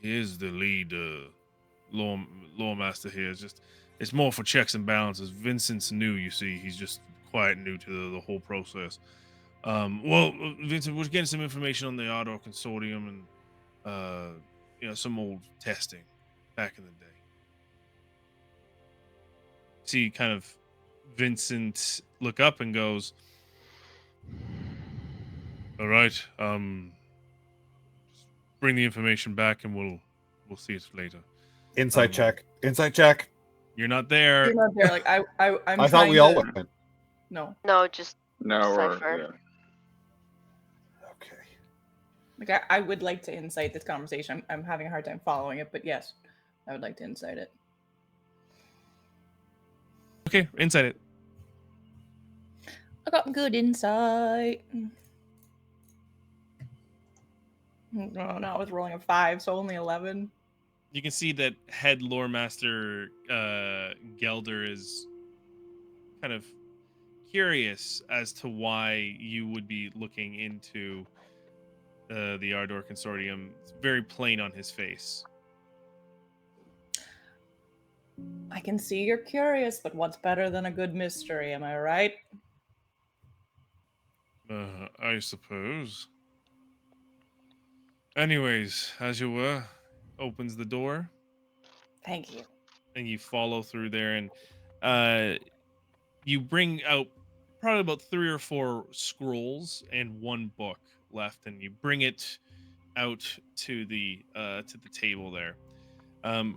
is the lead law master here. It's more for checks and balances. Vincent's new, you see. He's just quite new to the whole process. Well, Vincent, we're getting some information on the Ardor Consortium and some old testing back in the day. See, kind of Vincent look up and goes, "All right, bring the information back, and we'll see it later." Insight check. Insight check. You're not there. You're not there. Like I'm I thought we all went. No. No, just No, Cypher. Okay. Like I would like to insight this conversation. I'm having a hard time following it, but yes, I would like to insight it. Okay, insight it. I got good insight. No, I was rolling a 5, so only 11. You can see that head lore master Gelder is kind of curious as to why you would be looking into the Ardor Consortium. It's very plain on his face. I can see you're curious, but what's better than a good mystery? Am I right? I suppose. Anyways, as you were, opens the door. Thank you. And you follow through there, and you bring out probably about 3 or 4 scrolls and 1 book left, and you bring it out to the table there.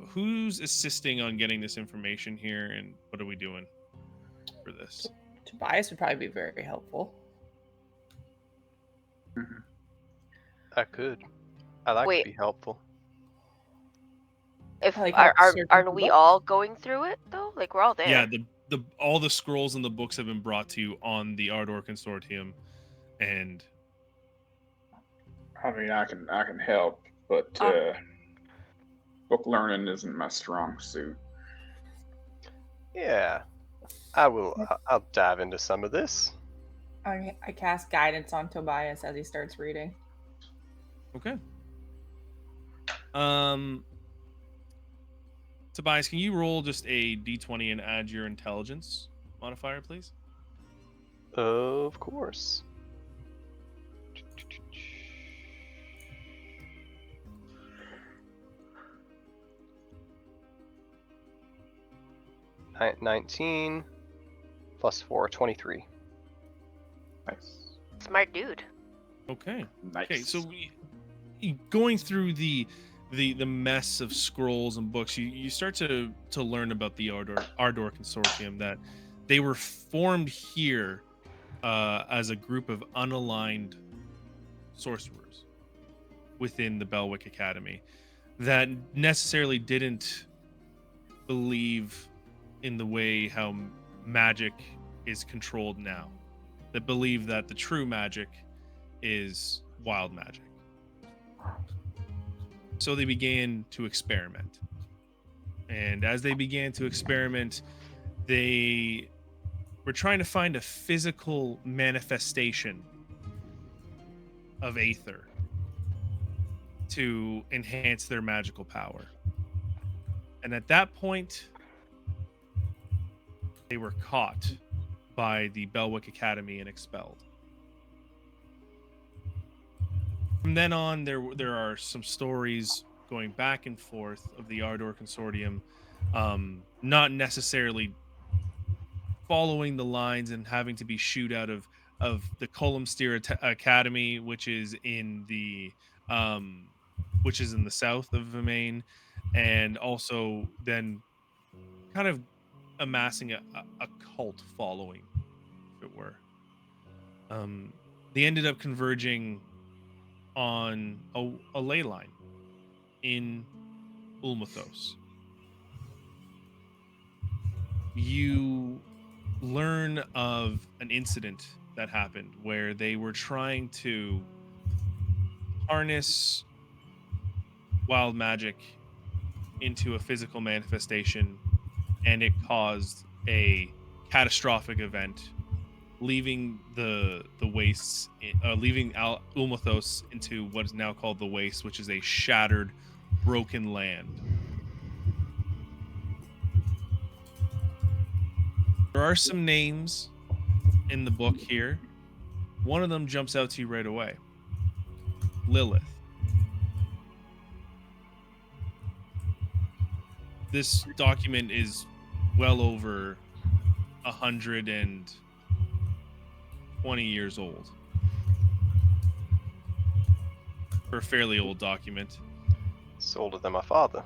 Who's assisting on getting this information here, and what are we doing for this? Tobias would probably be very helpful. I could. I like Wait. to be helpful. If Like, aren't certain we books? all going through it though? Like we're all there. Yeah, the all the scrolls and the books have been brought to you on the Ardor Consortium, and I mean, I can help, but book learning isn't my strong suit. Yeah, I'll dive into some of this. I cast guidance on Tobias as he starts reading. Okay. Tobias, can you roll just a d20 and add your intelligence modifier, please? Of course. 19 plus 4, 23. Nice. Smart dude. Okay. Nice. Okay, so going through the mess of scrolls and books, you start to learn about the Ardor Consortium, that they were formed here as a group of unaligned sorcerers within the Belwick Academy that necessarily didn't believe in the way how magic is controlled now, that believe that the true magic is wild magic. So they began to experiment. And as they began to experiment, they were trying to find a physical manifestation of Aether to enhance their magical power. And at that point, they were caught by the Belwick Academy and expelled. From then on, there are some stories going back and forth of the Ardor Consortium, not necessarily following the lines and having to be shooed out of the Columsteer Academy, which is in the south of Maine, and also then kind of amassing a cult following, if it were. They ended up converging on a ley line in Ulmathos. You learn of an incident that happened where they were trying to harness wild magic into a physical manifestation, and it caused a catastrophic event, leaving the wastes, leaving Ulmathos into what is now called the Waste, which is a shattered, broken land. There are some names in the book here. One of them jumps out to you right away. Lilith. This document is well over 120 years old. For a fairly old document. It's older than my father.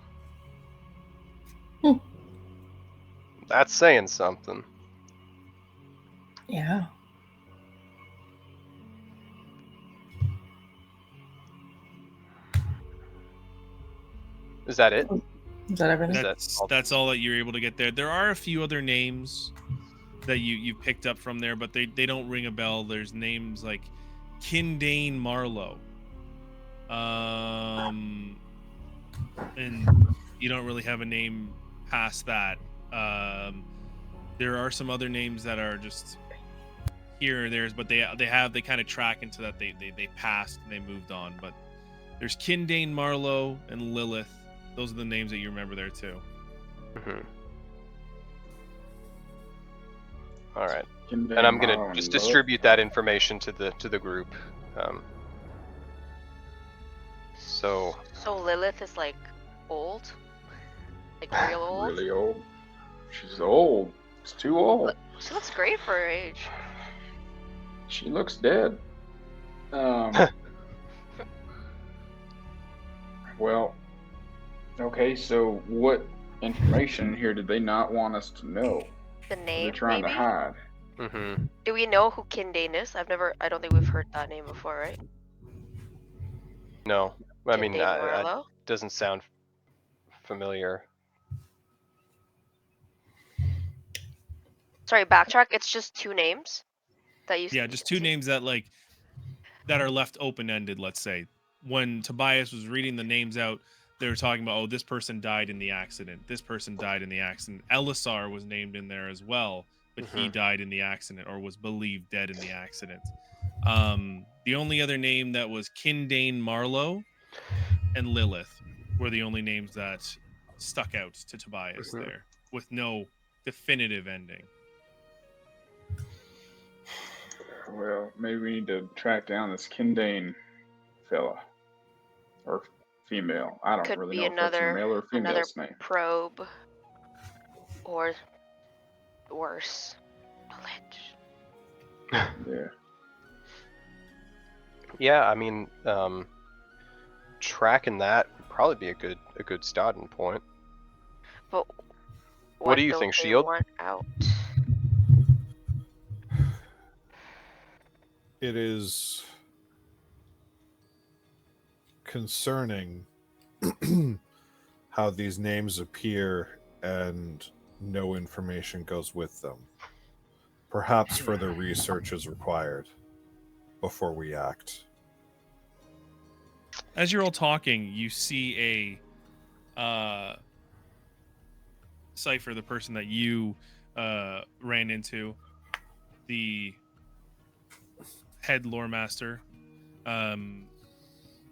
Hmm. That's saying something. Yeah. Is that it? Is that everything? That's all that you're able to get there. There are a few other names that you picked up from there, but they don't ring a bell. There's names like Kindane Marlowe. And you don't really have a name past that. There are some other names that are just here or there, but they kind of track into that they passed and they moved on. But there's Kindane Marlowe and Lilith. Those are the names that you remember there too. Mm-hmm. All right, Kindane, and I'm Marlowe, gonna and just Lilith. distribute that information to the group. So Lilith is like old? Like real old? Really old. She's old. It's too old. She looks great for her age. She looks dead. Well, okay, so what information here did they not want us to know? The They're name, trying maybe? to hide. mm-hmm. Do we know who Kindane is? I don't think we've heard that name before, right? No, I mean, Kindane Marlowe? doesn't sound familiar. Sorry, backtrack. It's just two names that you. Yeah, just two names that are left open-ended, let's say. when Tobias was reading the names out, they were talking about, oh, this person died in the accident. This person died in the accident. Elisar was named in there as well, but he died in the accident or was believed dead in the accident. The only other name that was Kindane Marlowe and Lilith were the only names that stuck out to Tobias there, with no definitive ending. Well, maybe we need to track down this Kindane fella. Or female. I don't Could really be know if that's a male or another female's name. probe, or worse, a lich. Yeah. Yeah, I mean, tracking that would probably be a good starting point. But What do you don't think, they Shield? want out? It is concerning how these names appear and no information goes with them. Perhaps further research is required before we act. As you're all talking, you see a Cypher, the person that you ran into, the head lore master,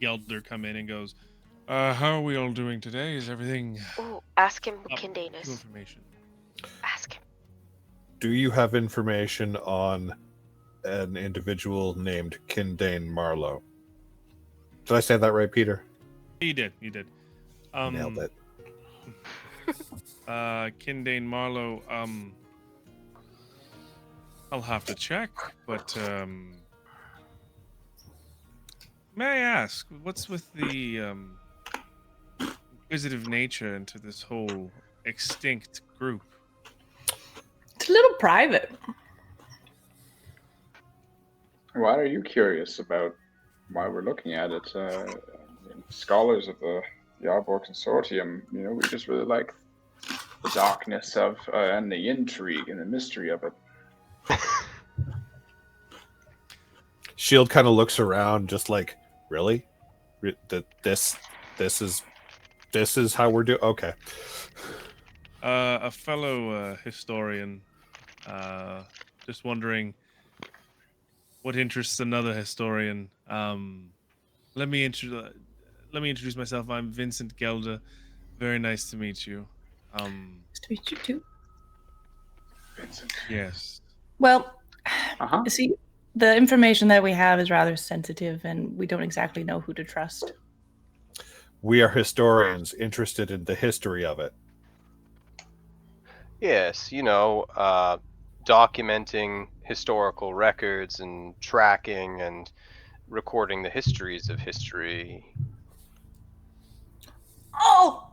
Gelder, come in and goes, how are we all doing today? Is everything Ooh, ask him who up Kindane to is. information? Ask him. Do you have information on an individual named Kindane Marlowe? Did I say that right, Peter? You did. Nailed it. Kindane Marlowe, I'll have to check, but may I ask, what's with the inquisitive nature into this whole extinct group? It's a little private. Why are you curious about why we're looking at it? Scholars of the Ardor Consortium, we just really like the darkness of and the intrigue and the mystery of it. Shield kind of looks around, just like, really? This is how we're doing? Okay. A fellow historian, just wondering what interests another historian. Let me introduce myself. I'm Vincent Gelder. Very nice to meet you. Nice to meet you too. Vincent. Yes. Well, Uh-huh. see, the information that we have is rather sensitive, and we don't exactly know who to trust. We are historians interested in the history of it. Yes, documenting historical records and tracking and recording the histories of history. Oh!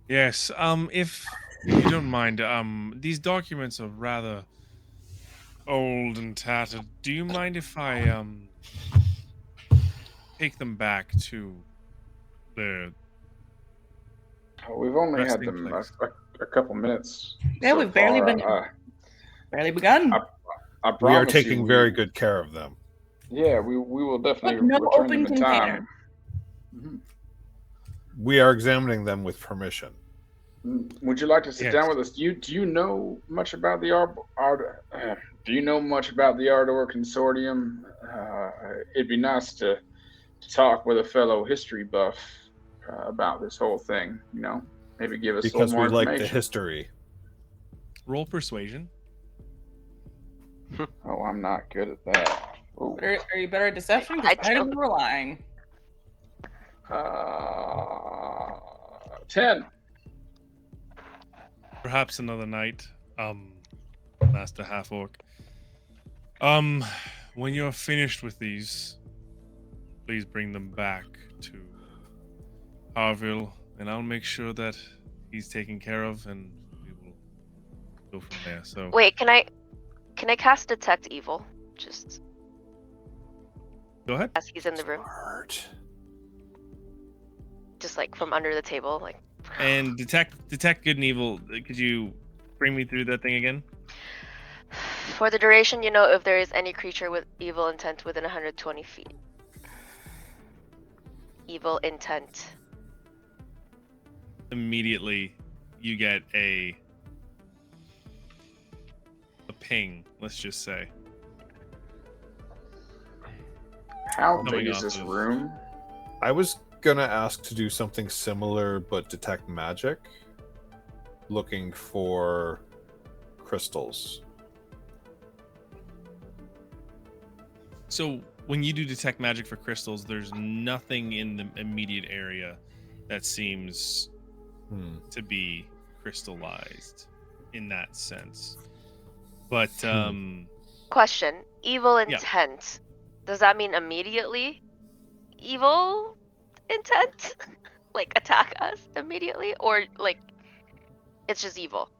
Yes. If you don't mind, these documents are rather old and tattered. Do you mind if I take them back to the We've only had resting them place? a couple minutes. Yeah, so we've barely far. barely begun. I We are promise taking you, very good care of them. Yeah, we will definitely no return open them in container. time. Mhm. We are examining them with permission. Would you like to sit Yes. down with us? Do you know much about the Ardor? Do you know much about the Ardor Consortium? It'd be nice to talk with a fellow history buff about this whole thing. Maybe give us a Because little we more like the information. history. Roll persuasion. Oh, I'm not good at that. Ooh. Are you better at deception? I Because I know we're lying. 10. Perhaps another night, Master Half Orc. When you're finished with these, please bring them back to Harville, and I'll make sure that he's taken care of, and we will go from there. So Wait, can I cast Detect Evil? Just go ahead. as he's in the room, Smart. just like from under the table, like. And detect good and evil. Could you bring me through that thing again? For the duration, you know if there is any creature with evil intent within 120 feet. Evil intent. Immediately, you get a ping. Let's just say. How big Coming is off this of- room? I was gonna ask to do something similar, but detect magic, looking for crystals. So when you do detect magic for crystals, there's nothing in the immediate area that seems to be crystallized in that sense. But Question. Evil Yeah. intent. Does that mean immediately evil intent? Like attack us immediately? Or like it's just evil?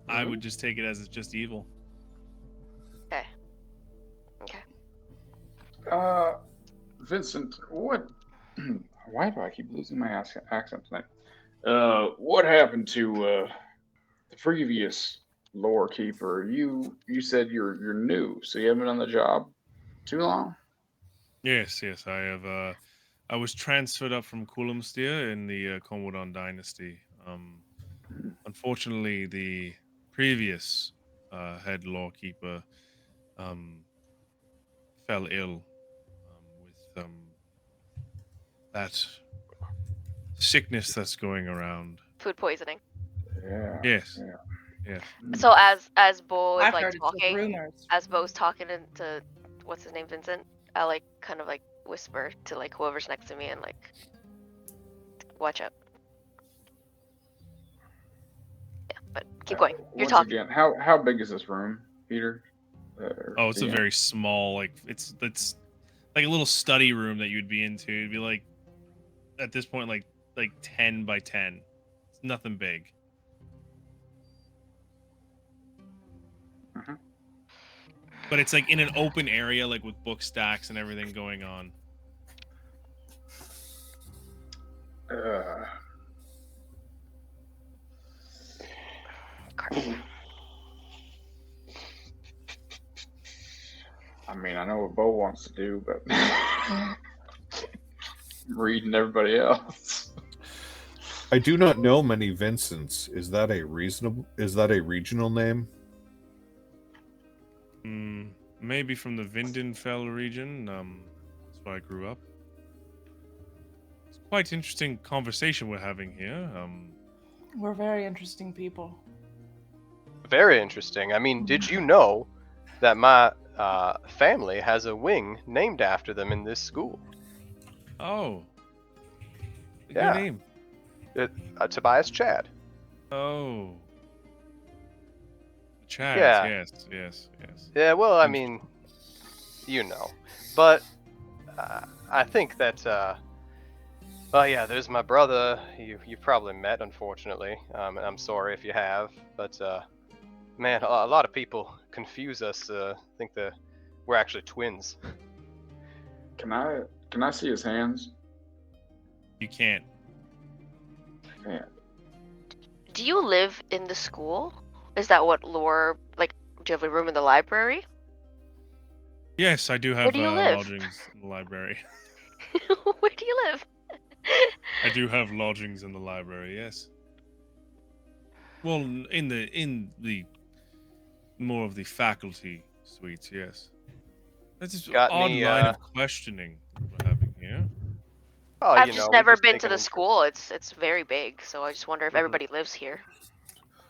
I would just take it as it's just evil. Okay. Okay. Vincent, what? Why do I keep losing my accent tonight? What happened to the previous lore keeper? You said you're new, so you haven't been on the job too long. Yes, I have. I was transferred up from Kulumstir in the Komodon dynasty. Unfortunately, the previous head lawkeeper fell ill with that sickness that's going around. Food poisoning. Yeah. Yes, Yeah. yes. So as Bo is I've like heard it's just talking, rumors. as Bo's talking to what's his name, Vincent, I like kind of like whisper to like whoever's next to me and like watch out. Yeah, but keep going. You're Once talking. again, how big is this room, Peter? Oh, it's a DM? very small, like it's like a little study room that you'd be into. It'd be like at this point like 10 by 10. It's nothing big. Mhm. But it's like in an open area, like with book stacks and everything going on. I mean, I know what Bo wants to do, but I'm reading everybody else. I do not know many Vincents. Is that a regional name? Maybe from the Vindenfell region. That's where I grew up. It's quite interesting conversation we're having here. We're very interesting people. Very interesting. I mean, did you know that my family has a wing named after them in this school? Oh. Yeah. Your name? Tobias Chad. Oh. Chad. Yeah. Yes. Yeah, well, I mean, you know. But I think that, well, yeah, there's my brother. You've probably met, unfortunately. And I'm sorry if you have. But, man, a lot of people confuse us, think that we're actually twins. Can I see his hands? You can't. Yeah. Do you live in the school? Is that what lore like? Do you have a room in the library? Yes, I do have Where do you live? lodgings in the library. Where do you live? I do have lodgings in the library. Yes. Well, in the more of the faculty suites. Yes. That's just Got odd any, line of questioning we're having here. Oh, I've you just know, never we're just been to taking the interest. school. It's very big, so I just wonder if Mhm. everybody lives here.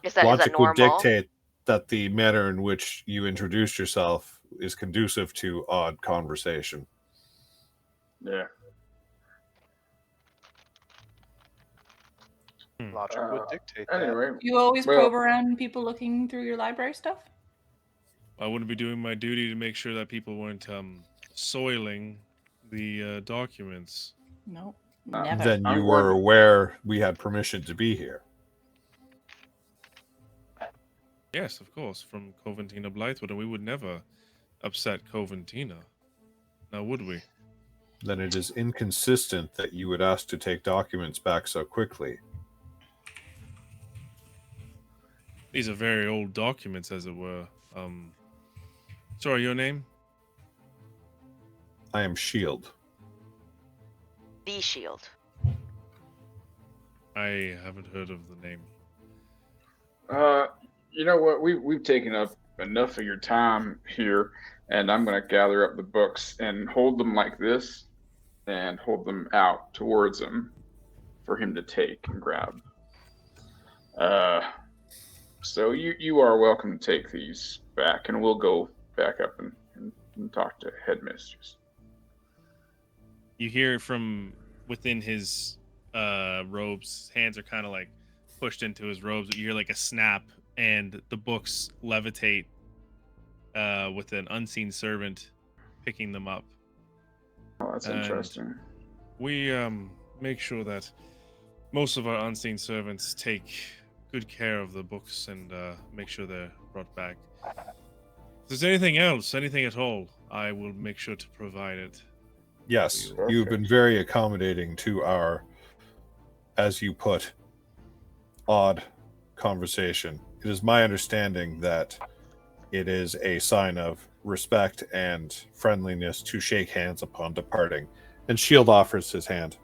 Is that Logic would normal? dictate that the manner in which you introduced yourself is conducive to odd conversation. Yeah. Logic would dictate that. Anyway, You always well, probe around people looking through your library stuff? I wouldn't be doing my duty to make sure that people weren't soiling the documents. No, Uh, never. Then I'm you were glad- aware we had permission to be here. Yes, of course, from Coventina Blythewood, and we would never upset Coventina. Now, would we? Then it is inconsistent that you would ask to take documents back so quickly. These are very old documents, as it were. Sorry, your name? I am Shield. The shield. I haven't heard of the name. You know what? We've taken up enough of your time here, and I'm gonna gather up the books and hold them like this, and hold them out towards him for him to take and grab. So you are welcome to take these back, and we'll go back up and talk to headmistress. You hear from within his robes. His hands are kind of like pushed into his robes. You hear like a snap, and the books levitate with an unseen servant picking them up. Oh, that's And interesting. We make sure that most of our unseen servants take good care of the books and make sure they're brought back. If there's anything else, anything at all, I will make sure to provide it. Yes, Perfect. you've been very accommodating to our, as you put, odd conversation. It is my understanding that it is a sign of respect and friendliness to shake hands upon departing. And Shield offers his hand.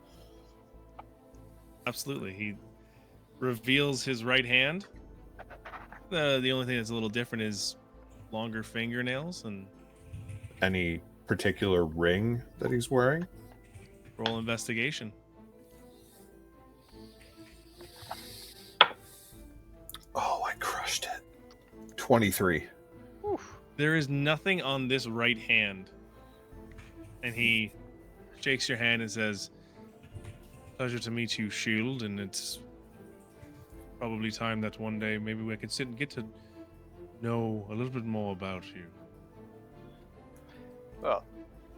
Absolutely. He reveals his right hand. The only thing that's a little different is longer fingernails, and Any particular ring that he's wearing? roll investigation. Oh, I crushed it. 23. There is nothing on this right hand. And he shakes your hand and says, "Pleasure to meet you, Shield, and it's probably time that one day maybe we could sit and get to know a little bit more about you." Well,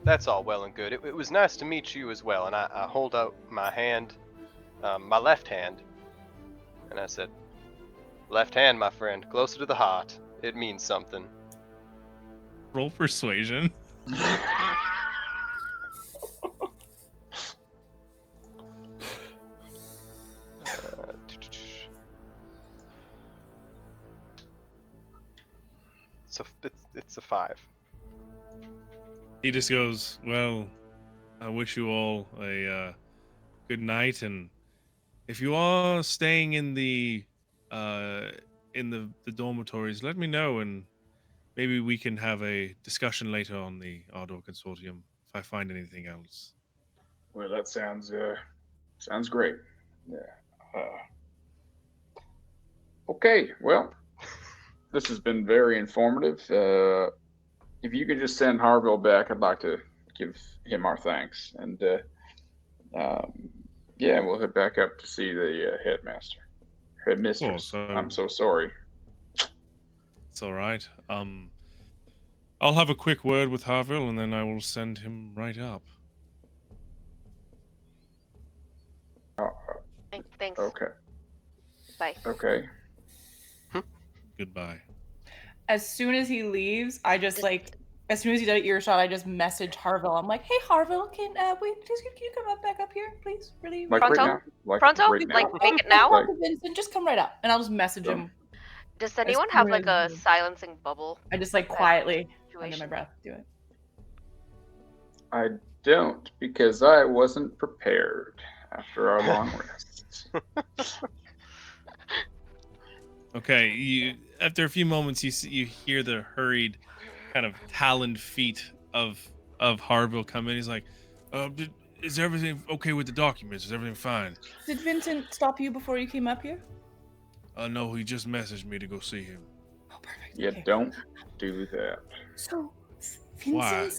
that's all well and good. It was nice to meet you as well. And I hold out my hand, my left hand, and I said, "Left hand, my friend, closer to the heart. It means something." Roll persuasion. So it's a 5. He just goes, "Well, I wish you all a good night, and if you are staying in the dormitories, let me know, and maybe we can have a discussion later on the Ardor Consortium if I find anything else." Well, that sounds great. Yeah. Okay. Well, this has been very informative. If you could just send Harville back, I'd like to give him our thanks. And yeah, we'll head back up to see the headmistress. I'm so sorry. It's all right. I'll have a quick word with Harville, and then I will send him right up. Thanks. Okay. Bye. Okay. Goodbye. As soon as he leaves, I just as soon as he's out of earshot, I just message Harville. I'm like, "Hey Harville, can you come back up here, please? Really? Like Pronto? right now? Like Pronto? right now? Like make it now? Like- Vincent, just come right up, and I'll just message him. Does anyone have like a soon as- silencing bubble? I just quietly under my Situation. breath do it. I don't, because I wasn't prepared after our long rest. Okay, after a few moments, you hear the hurried, kind of taloned feet of Harville come in. He's like, "Is everything okay with the documents? Is everything fine?" Did Vincent stop you before you came up here? No, he just messaged me to go see him. Oh, perfect. You Okay. don't do that. So, Why?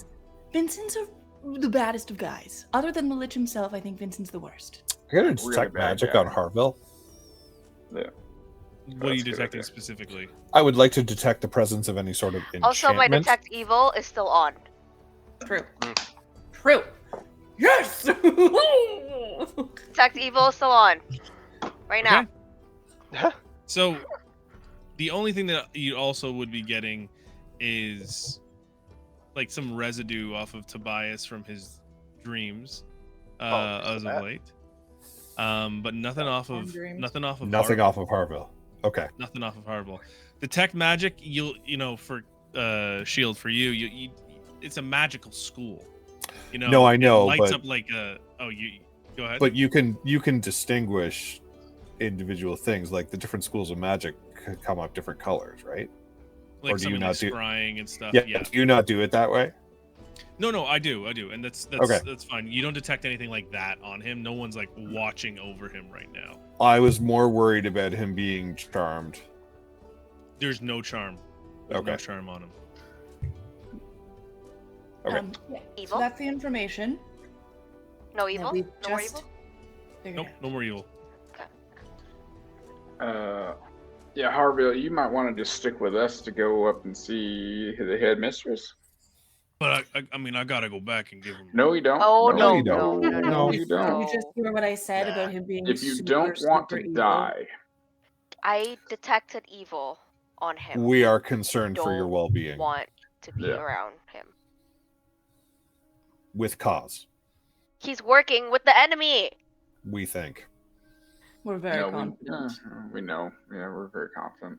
Vincent's the baddest of guys. Other than the Lich himself, I think Vincent's the worst. I gotta Really detect bad magic guy. on Harville. Yeah. What are That's you a good detecting idea. specifically? I would like to detect the presence of any sort of enchantment. Also, my detect evil is still on. True. True. Yes. Detect evil is still on. Right now. Okay. So, the only thing that you also would be getting is like some residue off of Tobias from his dreams, as of that. late. But nothing off of dreams. nothing off of Nothing Harville. off of Harville. Okay. Nothing off of Harville. Detect magic, for Shield for you, it's a magical school. No, I know, it lights but up like a. Oh, you go ahead. but you can distinguish individual things, like the different schools of magic come up different colors, right? like or do some you of not the do? scrying and stuff. Yeah. Yeah. Do you not do it that way? No, I do, and that's Okay. That's fine. You don't detect anything like that on him. No one's like watching over him right now. I was more worried about him being charmed. There's no charm. There's Okay. no charm on him. Okay. Yeah. Evil? So that's the information. No that evil? we've No more just evil? figured Nope, out. no more evil. Yeah, Harville, you might want to just stick with us to go up and see the headmistress. But I mean, I gotta go back and give him. No, you don't. Oh, No, no, you don't. no, no, no, No, you Did don't. you just hear what I said about him being If you super, don't want super to evil? die, I detected evil on him. We are concerned for your Don't well-being want to be Yeah. around him. with cause. He's working with the enemy. We think. We're very no, confident. we know. Yeah, we're very confident.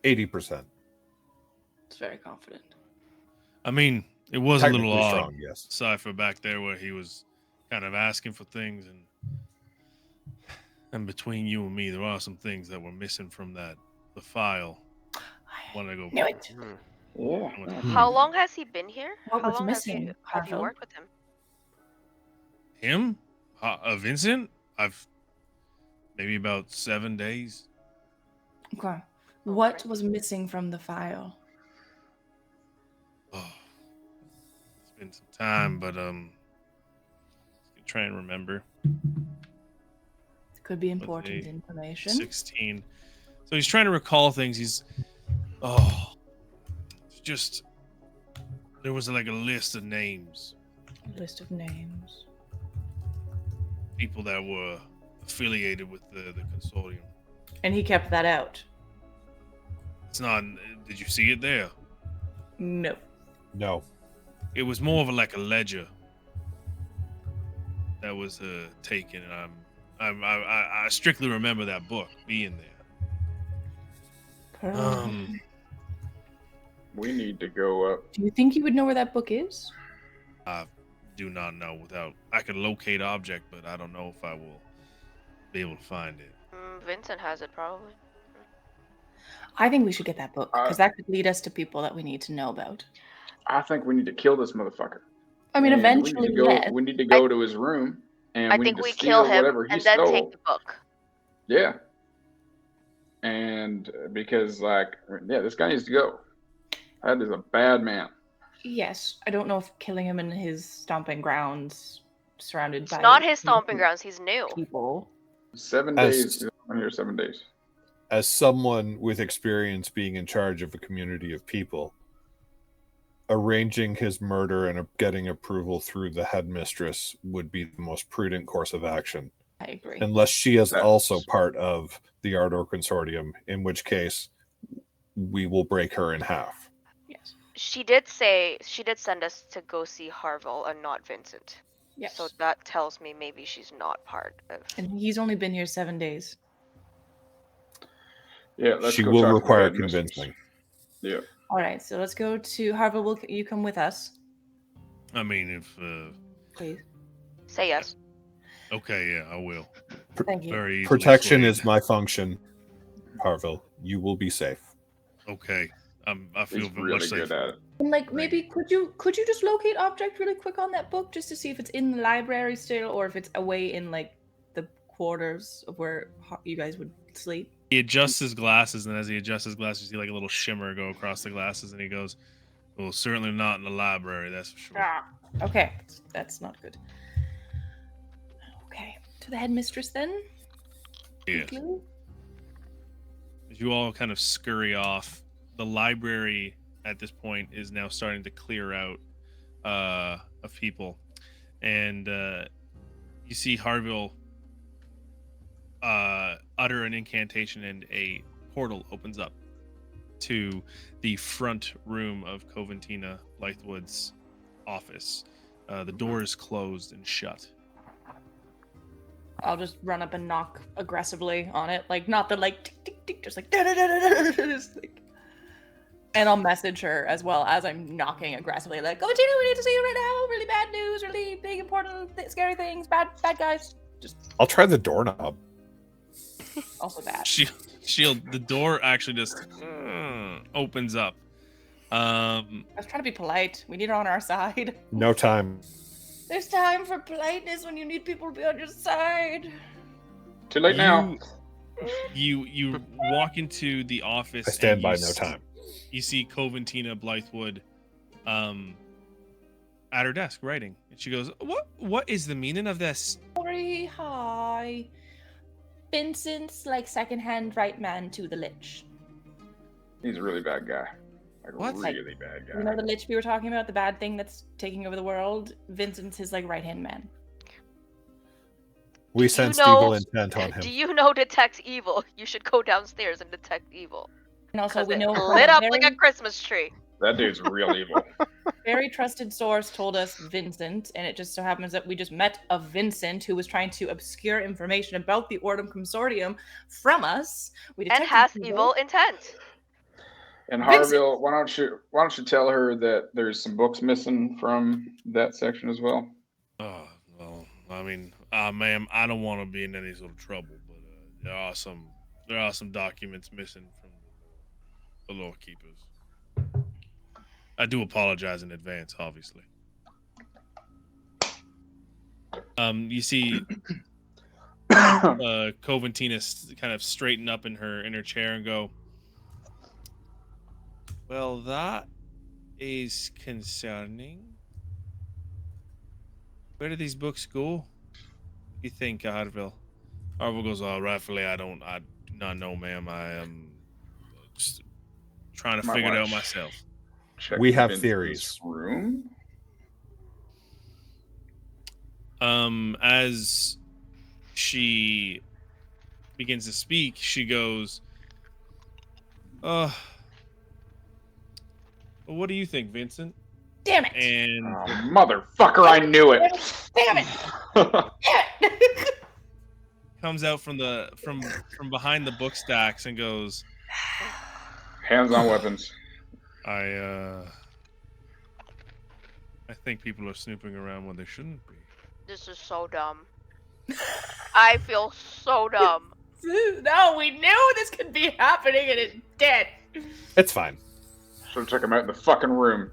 80%. It's very confident. I mean, it was a little Technically odd, strong, yes. Cypher back there, where he was kind of asking for things, and between you and me, there are some things that were missing from the file. When I go, Knew it. Yeah. How long has he been here? What How was long missing, have you Harville? worked with him? Him, Vincent. I've maybe about 7 days. Okay. Oh, What great. was missing from the file? Oh, it's been some time, but try and remember. Could be What important day? information. 16. So he's trying to recall things. Just there was like a list of names, List of names. people that were affiliated with the consortium. And he kept that out. It's not. Did you see it there? No. No. It was more of like a ledger that was taken, and I strictly remember that book being there. We need to go up. Do you think you would know where that book is? I do not know. I could locate object, but I don't know if I will be able to find it. Vincent has it probably. I think we should get that book because that could lead us to people that we need to know about. I think we need to kill this motherfucker. I mean, And eventually, yes. we need to go to his room, and I we think need to we steal kill him whatever he and then stole. take the book. Yeah. And because, this guy needs to go. That is a bad man. Yes. I don't know if killing him in his stomping grounds, surrounded It's by not his stomping grounds. He's new. people. 7 As- days. He's only here 7 days. As someone with experience being in charge of a community of people, arranging his murder and getting approval through the headmistress would be the most prudent course of action. I agree. Unless she is That's- also part of the Ardor Consortium, in which case we will break her in half. Yes. She did send us to go see Harville and not Vincent. Yes. So that tells me maybe she's not part of. And he's only been here 7 days. Yeah, let's She go will talk to the require headmistress. convincing. Yeah. All right. So let's go to Harville. Will you come with us, I mean, if please? Say yes. okay, yeah, I will. Thank you. Very easily Protection swayed. is my function, Harville. You will be safe. Okay. I feel He's very really much good safer. at it. And maybe could you just locate object really quick on that book just to see if it's in the library still or if it's away in the quarters of where you guys would sleep? He adjusts his glasses, and as he adjusts his glasses, you see like a little shimmer go across the glasses, and he goes, "Well, certainly not in the library, that's for sure." Okay, that's not good. Okay, to the headmistress then. Yes. quickly. As you all kind of scurry off, the library at this point is now starting to clear out of people, and you see Harville utter an incantation, and a portal opens up to the front room of Coventina Blythewood's office. The door is closed and shut. I'll just run up and knock aggressively on it, like not the like tick tick tick, just like just like. And I'll message her as well as I'm knocking aggressively, like, "Oh, Tina, we need to see you right now. Really bad news, really big, important, scary things, bad guys." Just I'll try the doorknob. also bad. Shield. The door actually just opens up. I was trying to be polite. We need her on our side. No time. There's time for politeness when you need people to be on your side. Too late now. You walk into the office. I stand and by you no time. You see Coventina Blythewood at her desk writing. And she goes, What is the meaning of this? Sorry, hi. Vincent's like second-hand right man to the Lich. He's a really bad guy. Like What? a really bad guy. You know the Lich we were talking about, the bad thing that's taking over the world? Vincent's his like right-hand man. We sensed evil intent on him. Do you know detect evil? You should go downstairs and detect evil. And also we It know lit from up very, like a Christmas tree. That dude's real evil. very trusted source told us Vincent, and it just so happens that we just met a Vincent who was trying to obscure information about the Ardor Consortium from us. We And detected has evil intent. And Vincent. Harville, why don't you tell her that there's some books missing from that section as well? Oh, well, I mean, ma'am, I don't want to be in any sort of trouble, but there are some documents missing from the Lord Keepers. I do apologize in advance, obviously. You see Coventina kind of straighten up in her chair and go, well, that is concerning. Where do these books go? You think, Harville? Harville goes, rightfully, I do not know, ma'am. I am just trying to Might figure it wanna out myself. Check We have Vince's theories. Room. As she begins to speak, she goes, well, what do you think, Vincent? Damn it! And Oh, motherfucker, I knew it. Damn it! Damn it! comes out from behind the book stacks and goes, Hands on weapons. I think people are snooping around when they shouldn't be. This is so dumb. I feel so dumb. No, we knew this could be happening and it's dead. It's fine. Should check him out in the fucking room.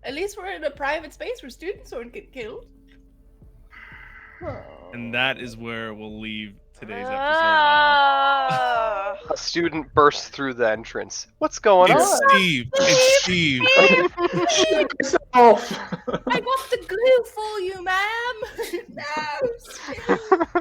At least we're in a private space where students don't get killed. And that is where we'll leave today's episode. Ah. A student bursts through the entrance. What's going It's on? Steve. It's Steve. Oh. I got the glue for you, ma'am. No.